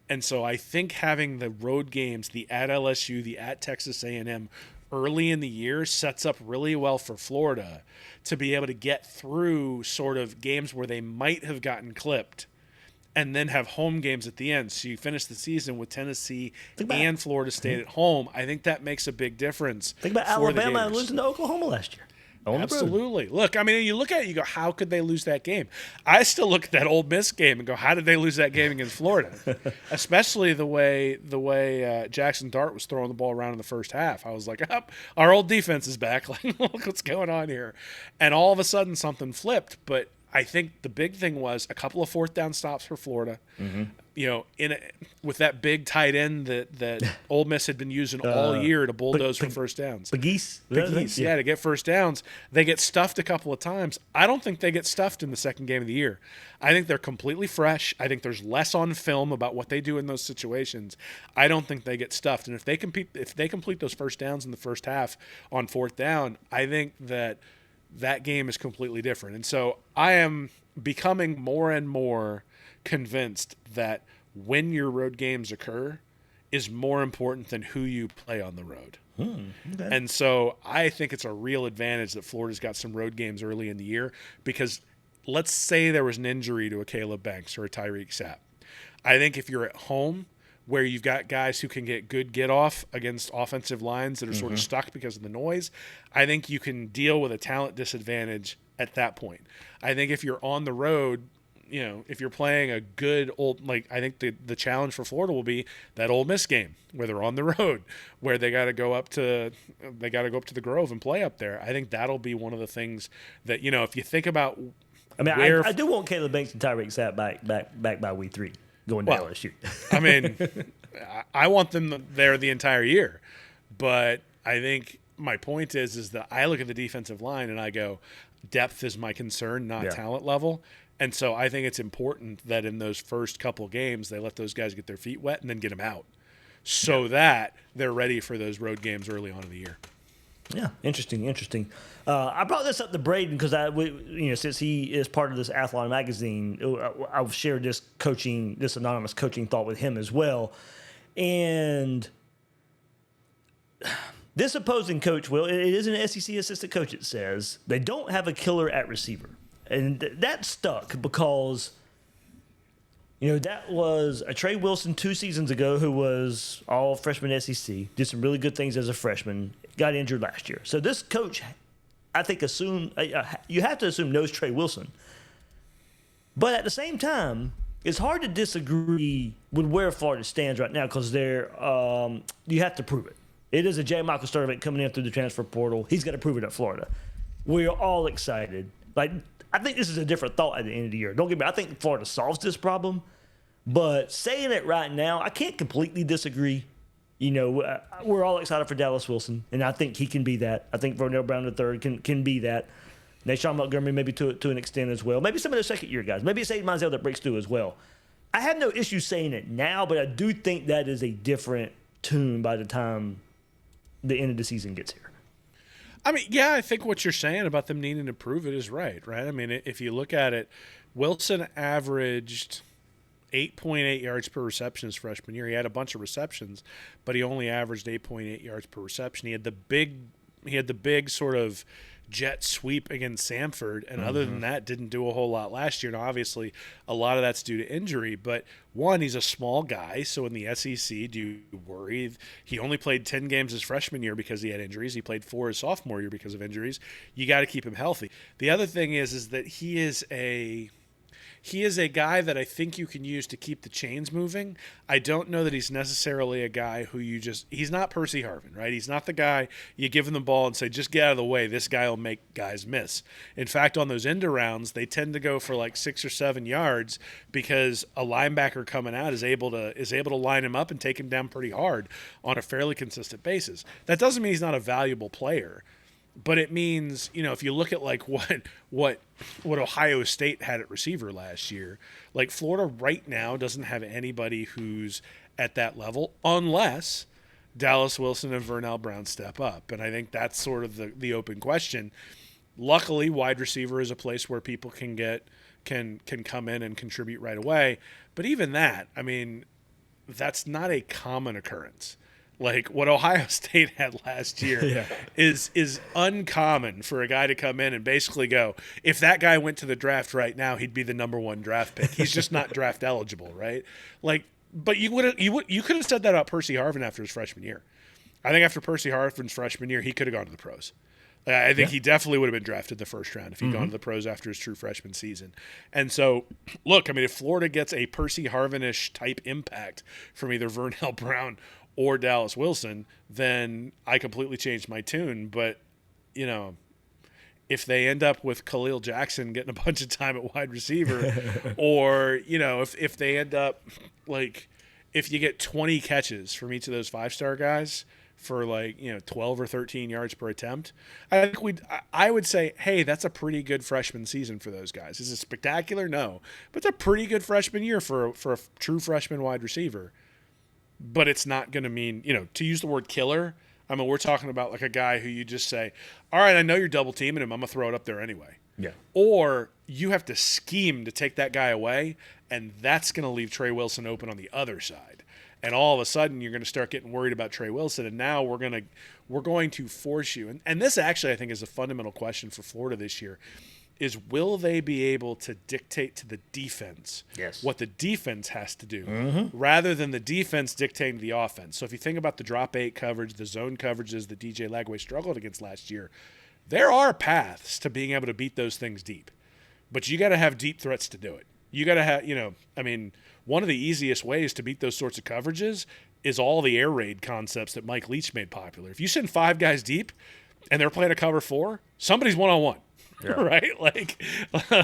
And so I think having the road games, the at LSU, the at Texas A&M, early in the year sets up really well for Florida to be able to get through sort of games where they might have gotten clipped and then have home games at the end. So you finish the season with Tennessee and Florida State at home. I think that makes a big difference. Think about Alabama losing to Oklahoma last year. Absolutely. Look, I mean, you look at it, you go, how could they lose that game? I still look at that Ole Miss game and go, how did they lose that game against Florida? Especially the way Jackson Dart was throwing the ball around in the first half. I was like, our old defense is back. Like, look what's going on here. And all of a sudden something flipped. But I think the big thing was a couple of fourth down stops for Florida. You know, with that big tight end that Ole Miss had been using all year to bulldoze for first downs. Pegues, to get first downs. They get stuffed a couple of times. I don't think they get stuffed in the second game of the year. I think they're completely fresh. I think there's less on film about what they do in those situations. I don't think they get stuffed. And if they complete those first downs in the first half on fourth down, I think that game is completely different. And so I am becoming more and more convinced that when your road games occur is more important than who you play on the road. Okay. And so I think it's a real advantage that Florida's got some road games early in the year because let's say there was an injury to a Caleb Banks or a Tyreak Sapp. I think if you're at home where you've got guys who can get good get-off against offensive lines that are sort of stuck because of the noise, I think you can deal with a talent disadvantage at that point. I think if you're on the road, you know, if you're playing a good I think the challenge for Florida will be that Ole Miss game where they're on the road, where they got to go up to the Grove and play up there. I think that'll be one of the things that, you know, if you think about. I mean, I do want Caleb Banks and Tyreak Sapp back by week 3 going to LSU. I mean, I want them there the entire year, but I think my point is that I look at the defensive line and I go, depth is my concern, not talent level. And so I think it's important that in those first couple games, they let those guys get their feet wet and then get them out so that they're ready for those road games early on in the year. Yeah, interesting. I brought this up to Braden because since he is part of this Athlon magazine, I've shared this anonymous coaching thought with him as well. And this opposing coach, it is an SEC assistant coach, it says, they don't have a killer at receiver. And that stuck because, that was a Trey Wilson 2 seasons ago who was all freshman SEC, did some really good things as a freshman, got injured last year. So this coach, I think, you have to assume knows Trey Wilson. But at the same time, it's hard to disagree with where Florida stands right now because they're you have to prove it. It is a J. Michael Sturtevant coming in through the transfer portal. He's got to prove it at Florida. We're all excited. Like, I think this is a different thought at the end of the year. Don't get me wrong. I think Florida solves this problem. But saying it right now, I can't completely disagree. You know, we're all excited for Dallas Wilson, and I think he can be that. I think Vernell Brown III can be that. Nashawn Montgomery maybe to an extent as well. Maybe some of the second-year guys. Maybe it's Aiden Mizell that breaks through as well. I have no issue saying it now, but I do think that is a different tune by the time the end of the season gets here. I mean, yeah, I think what you're saying about them needing to prove it is right? I mean, if you look at it, Wilson averaged 8.8 yards per reception his freshman year. He had a bunch of receptions, but he only averaged 8.8 yards per reception. He had the big sort of jet sweep against Samford, and other than that, didn't do a whole lot last year. Now, obviously, a lot of that's due to injury, but one, he's a small guy, so in the SEC, do you worry? He only played 10 games his freshman year because he had injuries. He played 4 his sophomore year because of injuries. You got to keep him healthy. The other thing is that he is a guy that I think you can use to keep the chains moving. I don't know that he's necessarily a guy who he's not Percy Harvin, right? He's not the guy you give him the ball and say, just get out of the way. This guy will make guys miss. In fact, on those end arounds, they tend to go for like 6 or 7 yards because a linebacker coming out is able to line him up and take him down pretty hard on a fairly consistent basis. That doesn't mean he's not a valuable player. But it means, you know, if you look at like what Ohio State had at receiver last year, like Florida right now doesn't have anybody who's at that level unless Dallas Wilson and Vernell Brown step up. And I think that's sort of the open question. Luckily, wide receiver is a place where people can come in and contribute right away. But even that, I mean, that's not a common occurrence. Like what Ohio State had last year is uncommon for a guy to come in and basically go, if that guy went to the draft right now, he'd be the number 1 draft pick. He's just not draft eligible, right? Like, but you could have said that about Percy Harvin after his freshman year. I think after Percy Harvin's freshman year, he could have gone to the pros. I think he definitely would have been drafted the first round if he'd gone to the pros after his true freshman season. And so, look, I mean, if Florida gets a Percy Harvin-ish type impact from either Vernell Brown or Dallas Wilson, then I completely changed my tune. But, you know, if they end up with Khalil Jackson getting a bunch of time at wide receiver, or, you know, if they end up, like, if you get 20 catches from each of those 5-star guys for, like, you know, 12 or 13 yards per attempt, I would say, hey, that's a pretty good freshman season for those guys. Is it spectacular? No. But it's a pretty good freshman year for a true freshman wide receiver. But it's not going to mean, you know, to use the word killer, I mean, we're talking about like a guy who you just say, all right, I know you're double teaming him. I'm going to throw it up there anyway. Yeah. Or you have to scheme to take that guy away, and that's going to leave Trey Wilson open on the other side. And all of a sudden, you're going to start getting worried about Trey Wilson, and now we're going to force you. And this actually, I think, is a fundamental question for Florida this year, is will they be able to dictate to the defense what the defense has to do rather than the defense dictating the offense? So if you think about the drop 8 coverage, the zone coverages that DJ Lagway struggled against last year, there are paths to being able to beat those things deep. But you got to have deep threats to do it. You got to have, you know, I mean, one of the easiest ways to beat those sorts of coverages is all the air raid concepts that Mike Leach made popular. If you send 5 guys deep and they're playing a cover 4, somebody's one-on-one. Yeah. Right?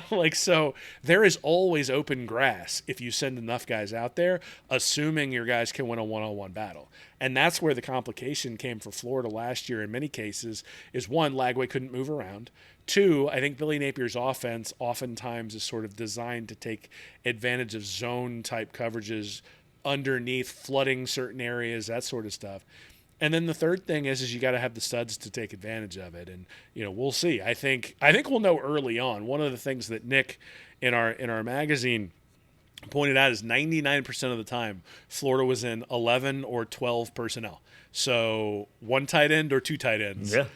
Like, so there is always open grass if you send enough guys out there, assuming your guys can win a one-on-one battle. And that's where the complication came for Florida last year in many cases is, one, Lagway couldn't move around. 2, I think Billy Napier's offense oftentimes is sort of designed to take advantage of zone-type coverages underneath, flooding certain areas, that sort of stuff. And then the third thing is you got to have the studs to take advantage of it. And, you know, we'll see. I think we'll know early on. One of the things that Nick in our magazine pointed out is 99% of the time Florida was in 11 or 12 personnel. So 1 tight end or 2 tight ends. Yeah.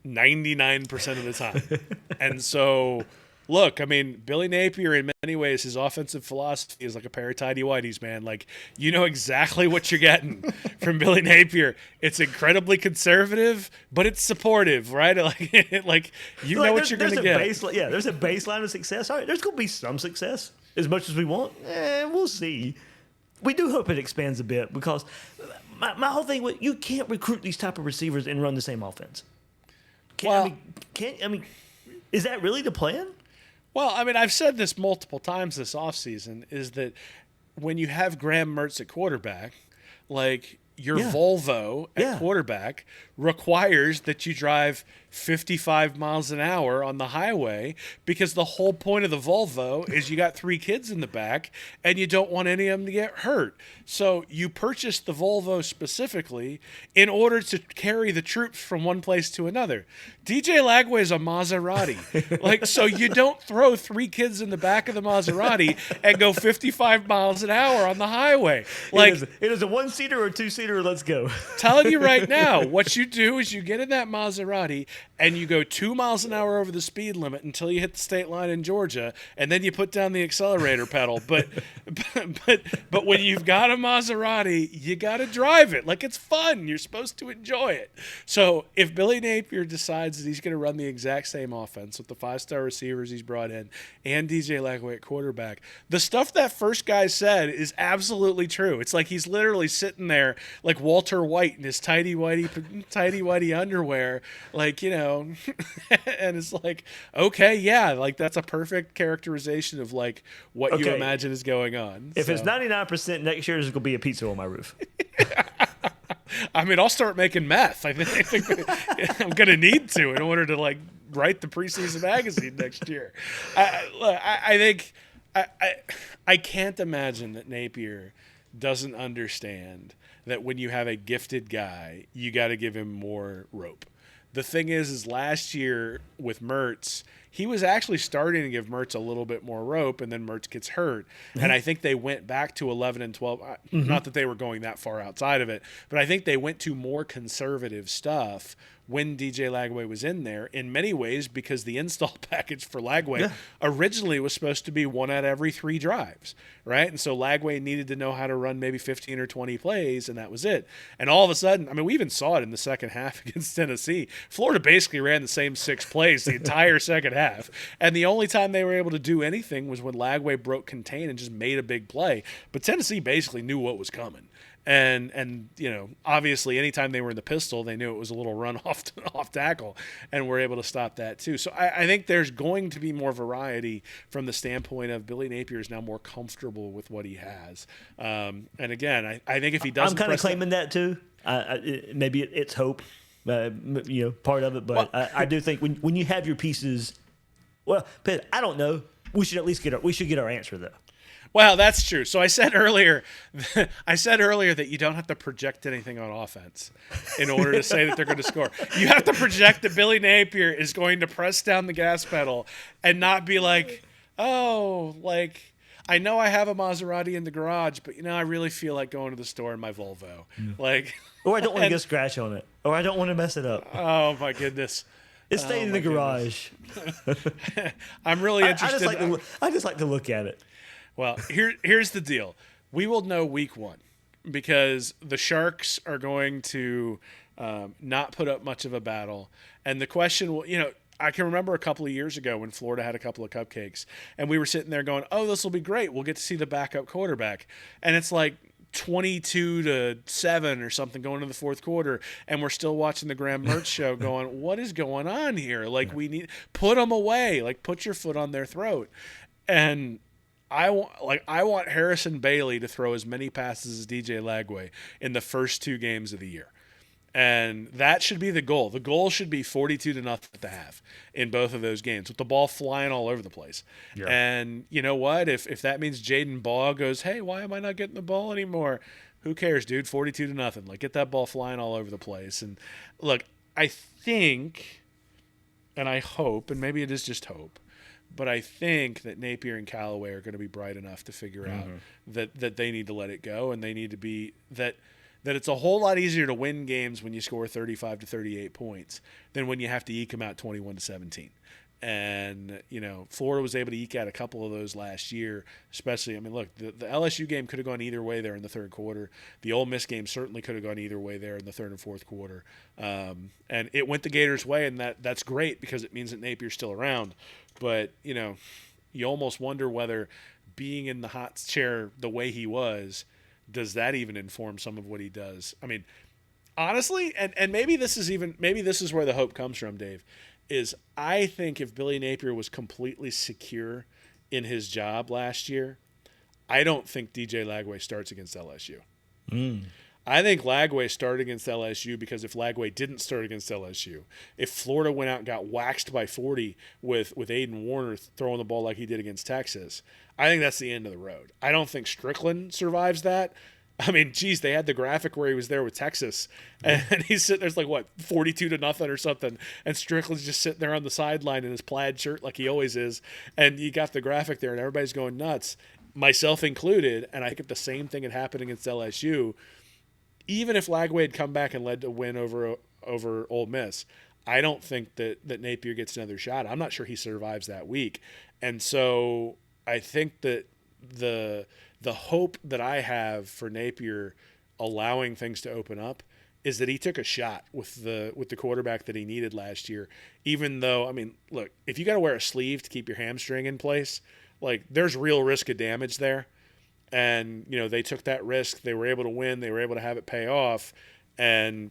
99% of the time. And so look, I mean, Billy Napier, in many ways, his offensive philosophy is like a pair of tidy whities, man. Like, you know exactly what you're getting from Billy Napier. It's incredibly conservative, but it's supportive, right? Like you know what you're going to get. There's a baseline of success. All right, there's going to be some success. As much as we want, we'll see. We do hope it expands a bit because my whole thing was you can't recruit these type of receivers and run the same offense. Is that really the plan? Well, I mean, I've said this multiple times this offseason, is that when you have Graham Mertz at quarterback, like your Volvo at quarterback requires that you drive 55 miles an hour on the highway because the whole point of the Volvo is you got 3 kids in the back and you don't want any of them to get hurt. So you purchased the Volvo specifically in order to carry the troops from one place to another. DJ Lagway is a Maserati. So you don't throw 3 kids in the back of the Maserati and go 55 miles an hour on the highway. It is a 1-seater or 2-seater. Let's go. Telling you right now, what you do is you get in that Maserati and you go 2 miles an hour over the speed limit until you hit the state line in Georgia, and then you put down the accelerator pedal. But when you've got a Maserati, you got to drive it. Like, it's fun. You're supposed to enjoy it. So if Billy Napier decides that he's going to run the exact same offense with the 5-star receivers he's brought in and DJ Lagway at quarterback, the stuff that first guy said is absolutely true. It's like he's literally sitting there like Walter White in his tidy whitey underwear, and it's like, okay, yeah, like that's a perfect characterization of like what you imagine is going on. If it's 99%, next year there's going to be a pizza on my roof. I mean, I'll start making meth. I think I'm going to need to in order to like write the preseason magazine next year. I can't imagine that Napier doesn't understand that when you have a gifted guy, you got to give him more rope. The thing is last year with Mertz, he was actually starting to give Mertz a little bit more rope, and then Mertz gets hurt. And I think they went back to 11 and 12. Not that they were going that far outside of it, but I think they went to more conservative stuff when DJ Lagway was in there, in many ways because the install package for Lagway originally was supposed to be 1 out of every 3 drives, right? And so Lagway needed to know how to run maybe 15 or 20 plays, and that was it. And all of a sudden, I mean, we even saw it in the second half against Tennessee. Florida basically ran the same 6 plays the entire second half, and the only time they were able to do anything was when Lagway broke contain and just made a big play. But Tennessee basically knew what was coming. And obviously anytime they were in the pistol, they knew it was a little run off tackle, and were able to stop that too. So I think there's going to be more variety from the standpoint of Billy Napier is now more comfortable with what he has. And again, I think if he doesn't, I'm kind of claiming that too. Maybe it's hope, part of it. But I do think when you have your pieces, but I don't know. We should at least get our answer though. Well, that's true. So I said earlier that you don't have to project anything on offense in order to say that they're going to score. You have to project that Billy Napier is going to press down the gas pedal and not be like, I know I have a Maserati in the garage, but I really feel like going to the store in my Volvo. Or I don't want to get a scratch on it. Or I don't want to mess it up. Oh my goodness. It stayed in the garage. I'm really interested. I just like to look at it. Well, here's the deal. We will know week 1 because the Sharks are going to not put up much of a battle. And the question will, I can remember a couple of years ago when Florida had a couple of cupcakes and we were sitting there going, oh, this will be great. We'll get to see the backup quarterback. And it's like 22-7 or something going into the fourth quarter, and we're still watching the Graham Mertz show going, what is going on here? Like, we need put them away. Like, put your foot on their throat. And I want Harrison Bailey to throw as many passes as DJ Lagway in the first 2 games of the year. And that should be the goal. The goal should be 42-0 at the half in both of those games with the ball flying all over the place. Yeah. And you know what? If that means Jaden Baugh goes, hey, why am I not getting the ball anymore? Who cares, dude? 42-0. Like, get that ball flying all over the place. And look, I think, and I hope, and maybe it is just hope, but I think that Napier and Callaway are going to be bright enough to figure out that they need to let it go, and they need to be that it's a whole lot easier to win games when you score 35 to 38 points than when you have to eke them out 21 to 17. And, Florida was able to eke out a couple of those last year, especially. I mean, look, the LSU game could have gone either way there in the third quarter. The Ole Miss game certainly could have gone either way there in the third and fourth quarter. And it went the Gators' way, and that's great because it means that Napier's still around. But, you almost wonder whether being in the hot chair the way he was, does that even inform some of what he does? I mean, honestly, and maybe this is where the hope comes from, Dave, is I think if Billy Napier was completely secure in his job last year, I don't think DJ Lagway starts against LSU. I think Lagway started against LSU because if Lagway didn't start against LSU, if Florida went out and got waxed by 40 with Aiden Warner throwing the ball like he did against Texas, I think that's the end of the road. I don't think Strickland survives that. I mean, geez, they had the graphic where he was there with Texas, and he's sitting there's 42-0 or something, and Strickland's just sitting there on the sideline in his plaid shirt like he always is, and you got the graphic there, and everybody's going nuts, myself included, and I think if the same thing had happened against LSU, even if Lagway had come back and led to win over Ole Miss, I don't think that Napier gets another shot. I'm not sure he survives that week, and so I think that the hope that I have for Napier allowing things to open up is that he took a shot with the quarterback that he needed last year. Even though, I mean, look, if you got to wear a sleeve to keep your hamstring in place, there's real risk of damage there. And, they took that risk. They were able to win. They were able to have it pay off. And,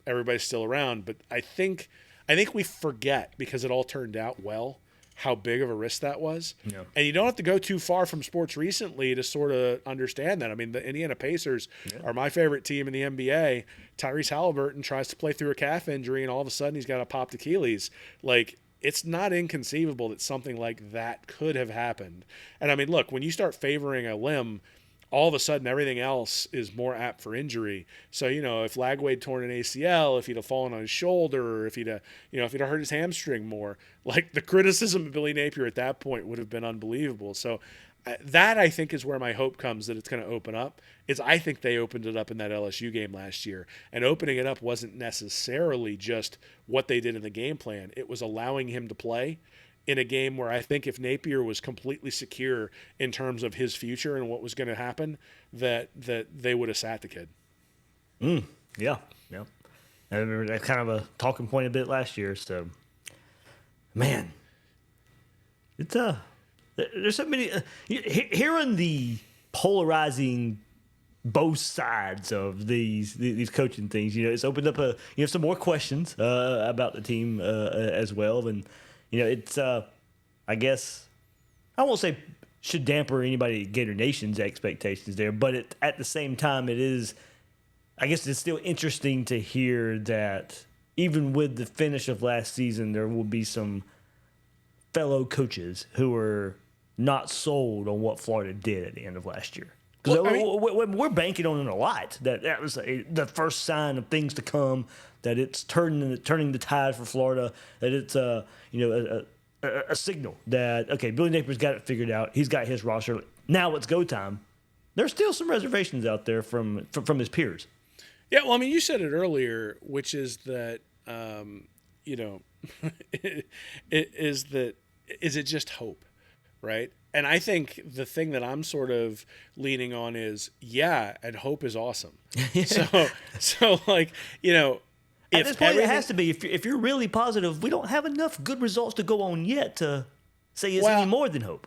everybody's still around. But I think we forget, because it all turned out well, how big of a risk that was. Yeah. And you don't have to go too far from sports recently to sort of understand that. I mean, the Indiana Pacers are my favorite team in the NBA. Tyrese Halliburton tries to play through a calf injury, and all of a sudden he's got a popped Achilles. It's not inconceivable that something like that could have happened. And I mean, look, when you start favoring a limb, all of a sudden everything else is more apt for injury. So, if Lagway had torn an ACL, if he'd have fallen on his shoulder, or if he'd have hurt his hamstring more, the criticism of Billy Napier at that point would have been unbelievable. So that, I think, is where my hope comes that it's going to open up, is I think they opened it up in that LSU game last year. And opening it up wasn't necessarily just what they did in the game plan. It was allowing him to play in a game where I think if Napier was completely secure in terms of his future and what was going to happen, that they would have sat the kid. Yeah. I remember that kind of a talking point a bit last year. So, man, it's there's so many hearing the polarizing both sides of these coaching things. It's opened up some more questions about the team as well, and it's I guess I won't say should damper anybody at Gator Nation's expectations there, but at the same time it is. I guess it's still interesting to hear that even with the finish of last season, there will be some fellow coaches who are not sold on what Florida did at the end of last year. Because we're banking on it a lot. That was the first sign of things to come. That it's turning the tide for Florida. That it's a signal that Billy Napier's got it figured out. He's got his roster. Now it's go time. There's still some reservations out there from his peers. Yeah, well, I mean, you said it earlier, which is that is it just hope, right? And I think the thing that I'm sort of leaning on is, and hope is awesome. So like, at this point, it has to be. If you're really positive, we don't have enough good results to go on yet to say it's any more than hope.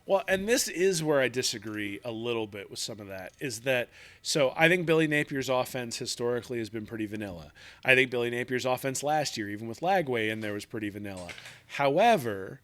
Well, and this is where I disagree a little bit with some of that, is that, so I think Billy Napier's offense historically has been pretty vanilla. I think Billy Napier's offense last year, even with Lagway in there, was pretty vanilla. However,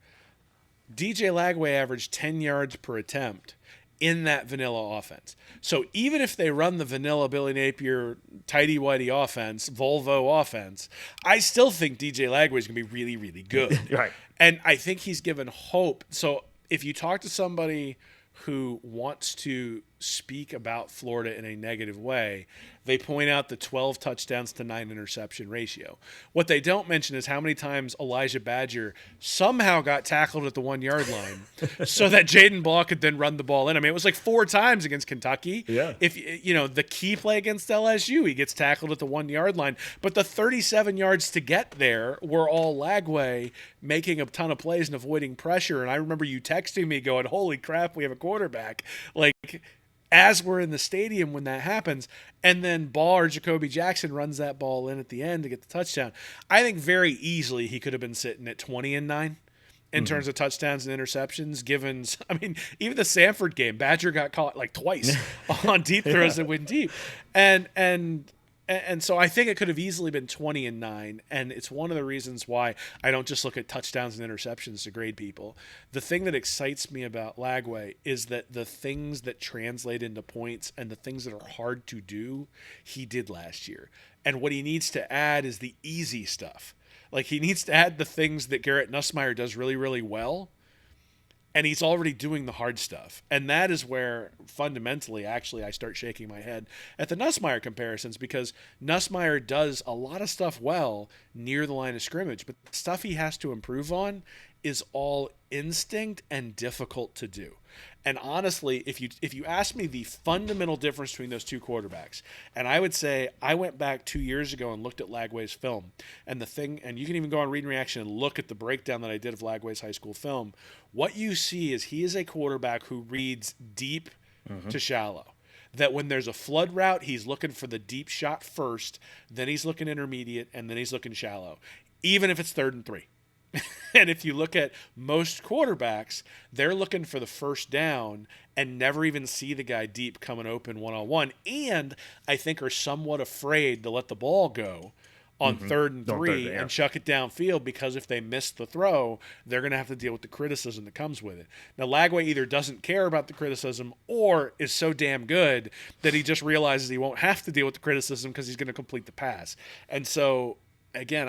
DJ Lagway averaged 10 yards per attempt in that vanilla offense. So even if they run the vanilla Billy Napier, tighty-whitey offense, Volvo offense, I still think DJ Lagway is going to be really, really good. Right. And I think he's given hope. So if you talk to somebody who wants to speak about Florida in a negative way, They point out the 12 touchdowns to 9 interception ratio. What they don't mention is how many times Elijah Badger somehow got tackled at the 1 yard line so that Jaden Ball could then run the ball in. I mean, it was like 4 times against Kentucky. Yeah. If the key play against LSU, he gets tackled at the 1 yard line, but the 37 yards to get there were all Lagway making a ton of plays and avoiding pressure. And I remember you texting me going, "Holy crap, we have a quarterback." Like, as we're in the stadium when that happens, and then Ball or Jacoby Jackson runs that ball in at the end to get the touchdown. I think very easily he could have been sitting at 20-9 in terms of touchdowns and interceptions. Given, I mean, even the Samford game, Badger got caught like twice on deep throws that went deep, and so I think it could have easily been 20-9, and it's one of the reasons why I don't just look at touchdowns and interceptions to grade people. The thing that excites me about Lagway is that the things that translate into points and the things that are hard to do, he did last year. And what he needs to add is the easy stuff. Like, he needs to add the things that Garrett Nussmeier does really, really well, and he's already doing the hard stuff. And that is where, fundamentally, actually, I start shaking my head at the Nussmeier comparisons, because Nussmeier does a lot of stuff well near the line of scrimmage, but the stuff he has to improve on is all instinct and difficult to do. And honestly, if you ask me the fundamental difference between those two quarterbacks, and I would say I went back 2 years ago and looked at Lagway's film, and you can even go on Read and Reaction and look at the breakdown that I did of Lagway's high school film. What you see is he is a quarterback who reads deep to shallow. That when there's a flood route, he's looking for the deep shot first, then he's looking intermediate, and then he's looking shallow, even if it's 3rd and 3. And if you look at most quarterbacks, they're looking for the first down and never even see the guy deep coming open one-on-one, and I think are somewhat afraid to let the ball go on 3rd and 3 and chuck it downfield, because if they miss the throw, they're going to have to deal with the criticism that comes with it. Now, Lagway either doesn't care about the criticism or is so damn good that he just realizes he won't have to deal with the criticism because he's going to complete the pass. And so, again,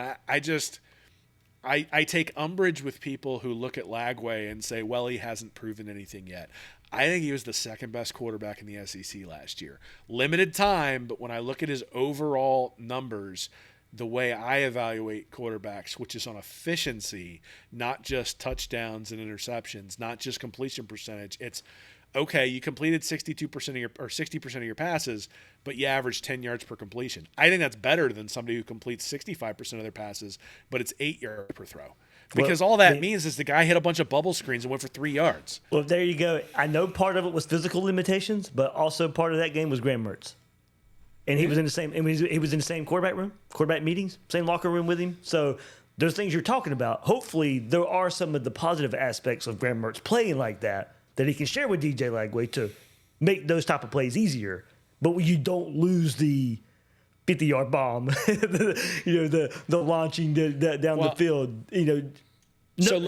I take umbrage with people who look at Lagway and say, well, he hasn't proven anything yet. I think he was the second best quarterback in the SEC last year. Limited time, but when I look at his overall numbers, the way I evaluate quarterbacks, which is on efficiency, not just touchdowns and interceptions, not just completion percentage, it's okay, you completed 62% of your or 60% of your passes, but you averaged 10 yards per completion. I think that's better than somebody who completes 65% of their passes, but it's 8 yards per throw. Because all that means is the guy hit a bunch of bubble screens and went for 3 yards. Well, there you go. I know part of it was physical limitations, but also part of that game was Graham Mertz. And he was in the same. He was in the same quarterback meetings, same locker room with him. So those things you're talking about. Hopefully, there are some of the positive aspects of Graham Mertz playing like that he can share with DJ Lagway to make those type of plays easier. But you don't lose the 50-yard bomb, the launching down the field.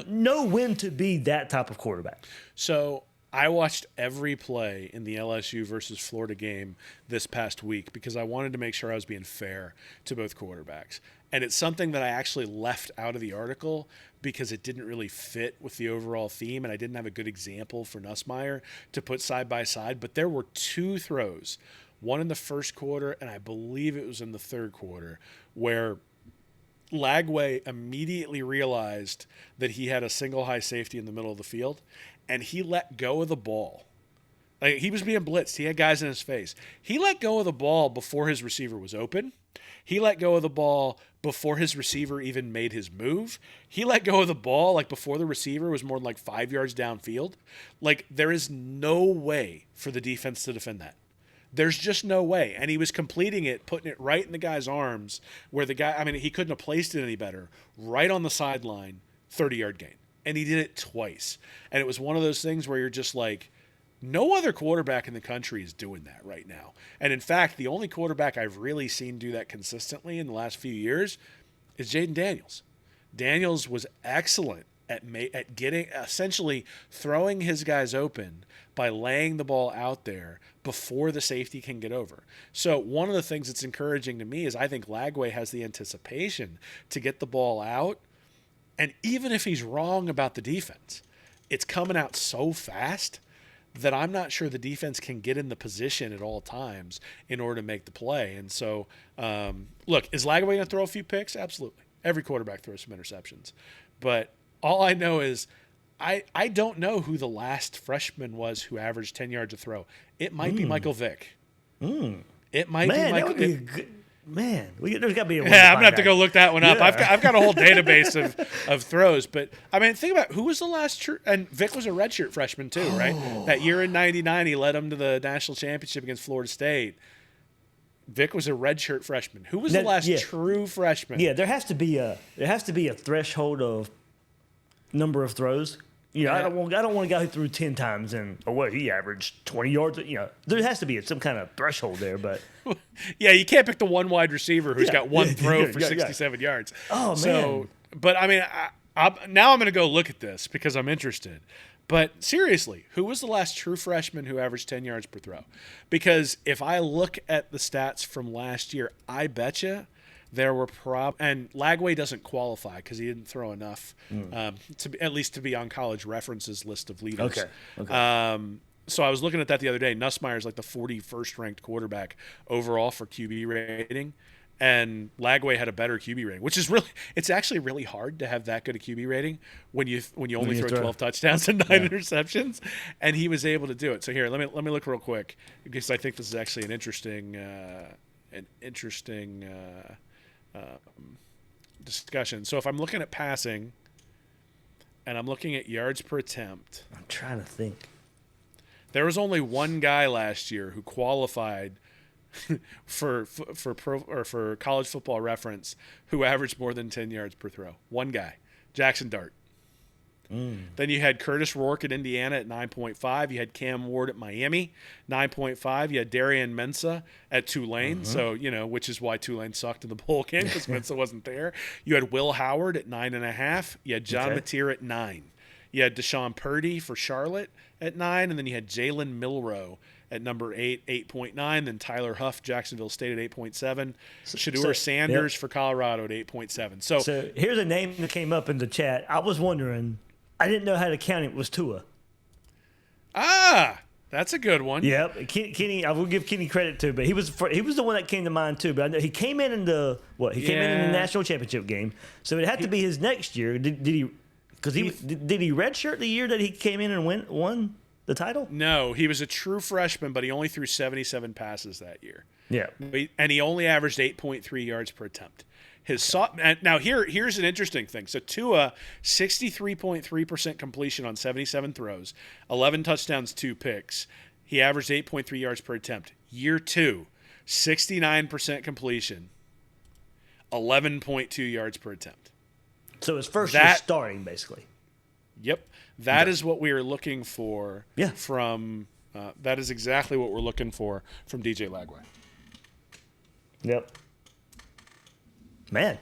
Know when to be that type of quarterback. So I watched every play in the LSU versus Florida game this past week because I wanted to make sure I was being fair to both quarterbacks. And it's something that I actually left out of the article because it didn't really fit with the overall theme, and I didn't have a good example for Nussmeier to put side by side. But there were 2 throws, one in the first quarter, and I believe it was in the third quarter, where Lagway immediately realized that he had a single high safety in the middle of the field, and he let go of the ball. Like, he was being blitzed. He had guys in his face. He let go of the ball before his receiver was open. He let go of the ball before his receiver even made his move. He let go of the ball like before the receiver was more than like 5 yards downfield. Like, there is no way for the defense to defend that. There's just no way. And he was completing it, putting it right in the guy's arms where the guy, he couldn't have placed it any better, right on the sideline, 30-yard gain. And he did it twice. And it was one of those things where you're just like, no other quarterback in the country is doing that right now. And in fact, the only quarterback I've really seen do that consistently in the last few years is Jaden Daniels. Daniels was excellent at getting, essentially throwing his guys open by laying the ball out there before the safety can get over. So one of the things that's encouraging to me is I think Lagway has the anticipation to get the ball out. And even if he's wrong about the defense, it's coming out so fast that I'm not sure the defense can get in the position at all times in order to make the play. And so, look, is Lagway going to throw a few picks? Absolutely. Every quarterback throws some interceptions. But all I know is I don't know who the last freshman was who averaged 10 yards a throw. It might be Michael Vick. It might be Michael. That would be a good, there's got to be a way Yeah, I'm to gonna have to go look that one up. Yeah. I've got a whole database of throws, but I mean, think about who was the last true. And Vic was a redshirt freshman too, right? That year in '99, he led them to the national championship against Florida State. Vic was a redshirt freshman. Who was the last true freshman? Yeah, there has to be a threshold of number of throws. You know, I don't want a guy who threw 10 times and he averaged 20 yards. You know, there has to be some kind of threshold there, but yeah, you can't pick the one wide receiver who's got one throw for 67 yards. Oh, man. But I mean, now I'm going to go look at this because I'm interested. But seriously, who was the last true freshman who averaged 10 yards per throw? Because if I look at the stats from last year, I betcha there were and Lagway doesn't qualify because he didn't throw enough at least to be on College Reference's list of leaders. Okay. So I was looking at that the other day. Nussmeier's like the 41st ranked quarterback overall for QB rating, and Lagway had a better QB rating, which is it's actually really hard to have that good a QB rating when you only throw 12 touchdowns and 9 interceptions, and he was able to do it. So here, let me look real quick because I think this is actually an interesting discussion. So if I'm looking at passing and I'm looking at yards per attempt, I'm trying to think. There was only one guy last year who qualified for College Football Reference who averaged more than 10 yards per throw. One guy, Jackson Dart. Then you had Curtis Rourke at Indiana at 9.5. You had Cam Ward at Miami, 9.5. You had Darian Mensah at Tulane, so which is why Tulane sucked in the bowl game because Mensah wasn't there. You had Will Howard at 9.5. You had John Mateer at 9. You had Deshaun Purdy for Charlotte at 9, and then you had Jalen Milroe at number 8, 8.9. Then Tyler Huff, Jacksonville State at 8.7. Shedeur Sanders for Colorado at 8.7. So here's a name that came up in the chat. I was wondering. I didn't know how to count it. Was Tua. Ah, that's a good one. Yep, Kenny. I will give Kenny credit too, but he was the one that came to mind too. But I know he came in the came in the national championship game, so it had to be his next year. Did he? Because did he redshirt the year that he came in and won the title? No, he was a true freshman, but he only threw 77 passes that year. Yeah, and he only averaged 8.3 yards per attempt. Now here's an interesting thing. So Tua, 63.3% completion on 77 throws, 11 touchdowns, 2 picks. He averaged 8.3 yards per attempt. Year 2, 69% completion, 11.2 yards per attempt. So his first year starting, basically. Yep, that is what we are looking for. Yeah. From that is exactly what we're looking for from DJ Lagway. Yep. Man.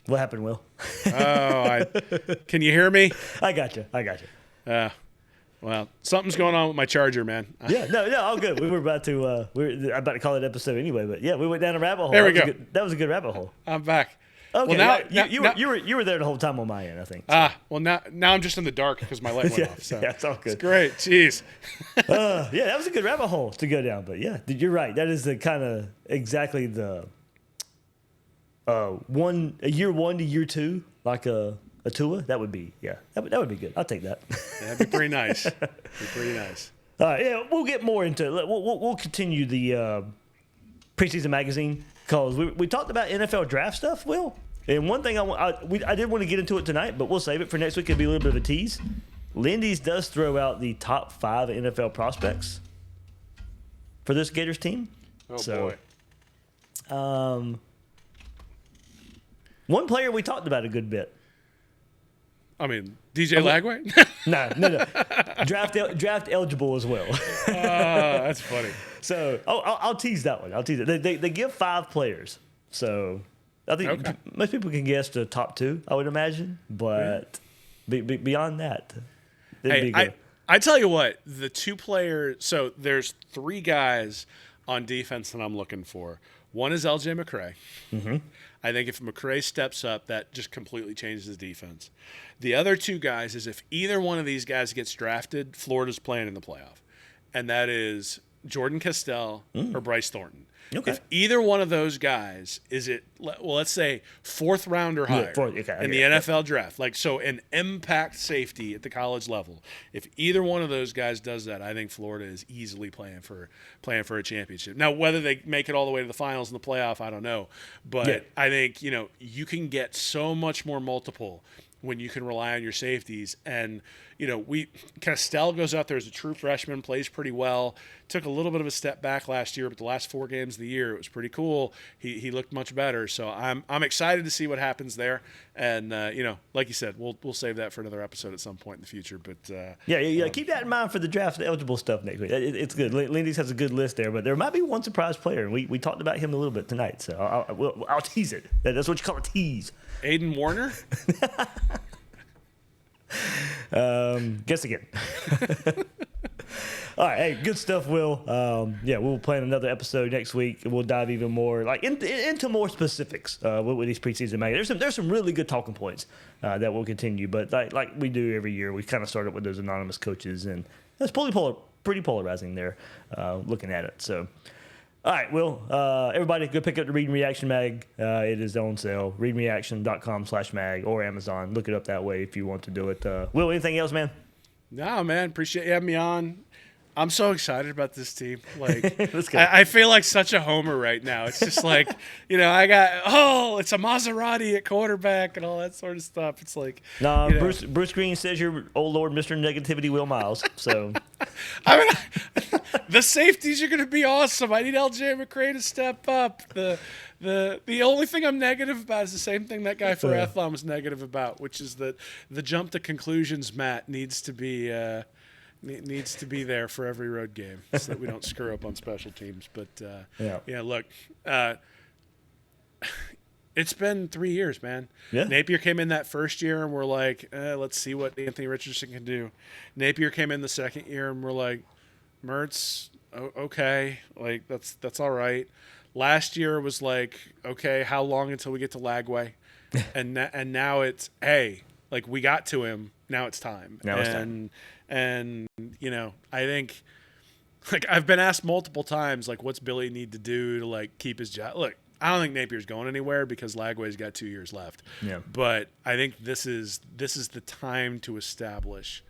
What happened, Will? Can you hear me? I got you. Well, something's going on with my charger, man. Yeah, no, all good. We were about to about to call it episode anyway, but yeah, we went down a rabbit hole. There we go. That was a good rabbit hole. I'm back. Okay, well, you were there the whole time on my end, I think. So. Well now I'm just in the dark because my light went off. So yeah, it's all good. It's great. Jeez. Yeah, that was a good rabbit hole to go down. But yeah, you're right. That is the kind of exactly the year 1 to year 2, like a Tua. That would be that would be good. I'll take that. That'd be pretty nice. All right, yeah, we'll get more into it. We'll continue the preseason magazine because we talked about NFL draft stuff, Will. And one thing I did want to get into it tonight, but we'll save it for next week. It'll be a little bit of a tease. Lindy's does throw out the top 5 NFL prospects for this Gators team. Boy. One player we talked about a good bit. I mean, DJ Lagway? No. Draft eligible as well. That's funny. So I'll tease that one. I'll tease it. They give 5 players. So I think most people can guess the top 2, I would imagine. But beyond that, it'd be good. I tell you what, the 2 players. So there's 3 guys on defense that I'm looking for. One is LJ McCray. Mm-hmm. I think if McCray steps up, that just completely changes the defense. The other two guys is if either one of these guys gets drafted, Florida's playing in the playoff. And that is Jordan Castell or Bryce Thornton. Okay. If either one of those guys is let's say fourth round or higher in the NFL draft, like so an impact safety at the college level. If either one of those guys does that, I think Florida is easily playing for a championship. Now, whether they make it all the way to the finals and the playoff, I don't know. But I think, you can get so much more multiple when you can rely on your safeties. And, Castell goes out there as a true freshman, plays pretty well, took a little bit of a step back last year, but the last 4 games of the year, it was pretty cool. He looked much better. So I'm excited to see what happens there. And, like you said, we'll save that for another episode at some point in the future. But keep that in mind for the draft eligible stuff next week. It's good. Lindy's has a good list there, but there might be one surprise player. And we talked about him a little bit tonight. So I'll tease it. That's what you call a tease. Aiden Warner? Guess again. All right, hey, good stuff, Will. We'll plan another episode next week. We'll dive even more into more specifics with these preseason magazines. There's some really good talking points that will continue, but like we do every year, we kind of started with those anonymous coaches, and that's pretty polarizing there, looking at it. So, all right, Will, everybody go pick up the Read and Reaction mag. It is on sale, readandreaction.com/mag or Amazon. Look it up that way if you want to do it. Will, anything else, man? No, man. Appreciate you having me on. I'm so excited about this team. Like, Let's go. I feel like such a homer right now. It's just like, it's a Maserati at quarterback and all that sort of stuff. It's like, Bruce Green says you're old Lord Mr. Negativity Will Miles. So, I mean, the safeties are going to be awesome. I need LJ McCray to step up. The only thing I'm negative about is the same thing that guy for Athlon was negative about, which is that the jump to conclusions, Matt, needs to be there for every road game so that we don't screw up on special teams. But look, it's been 3 years, man. Yeah. Napier came in that first year and we're like, let's see what Anthony Richardson can do. Napier came in the second year and we're like, Mertz, okay, like that's all right. Last year was like, okay, how long until we get to Lagway? and now it's, hey, like we got to him. Now it's time. And I think, like, I've been asked multiple times, like, what's Billy need to do to, like, keep his job? Look, I don't think Napier's going anywhere because Lagway's got 2 years left. Yeah. But I think this is the time to establish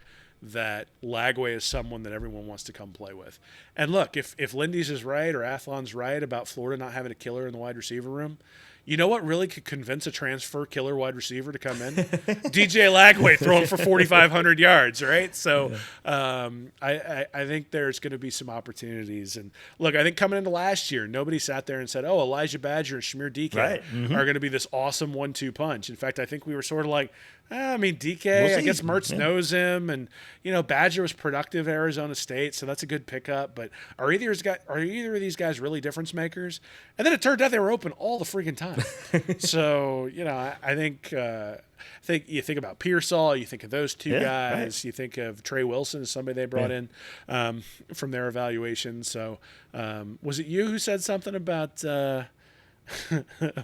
that Lagway is someone that everyone wants to come play with. And look, if Lindy's is right or Athlon's right about Florida not having a killer in the wide receiver room, you know what really could convince a transfer killer wide receiver to come in? DJ Lagway throwing for 4,500 yards, right? So I think there's going to be some opportunities. And look, I think coming into last year, nobody sat there and said, oh, Elijah Badger and Shamir DK are going to be this awesome 1-2 punch. In fact, I think we were sort of like, DK, I guess Mertz knows him. And, Badger was productive at Arizona State, so that's a good pickup. But are either of these guys really difference makers? And then it turned out they were open all the freaking time. So, I think you think about Pearsall, you think of those two guys, you think of Trey Wilson as somebody they brought in from their evaluation. So was it you who said something about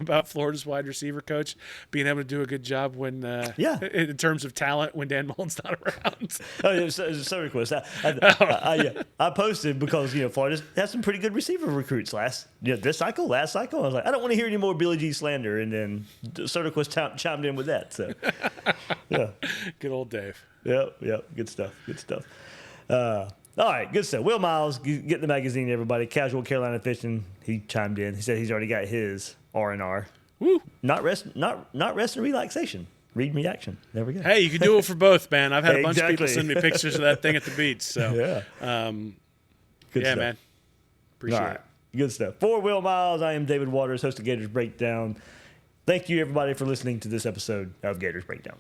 about Florida's wide receiver coach being able to do a good job when in terms of talent when Dan Mullen's not around? So request. I posted because Florida has some pretty good receiver recruits last cycle. I was like, I don't want to hear any more Billy G slander, and then Soderquist chimed in with that. So good old Dave. Yep, good stuff. All right, good stuff. Will Miles, get the magazine, everybody. Casual Carolina Fishing. He chimed in. He said he's already got his R&R. Woo! Not rest and relaxation. Read and reaction. There we go. Hey, you can do it for both, man. I've had a bunch of people send me pictures of that thing at the beach. So good stuff. Man. Appreciate it. Good stuff. For Will Miles, I am David Waters, host of Gators Breakdown. Thank you, everybody, for listening to this episode of Gators Breakdown.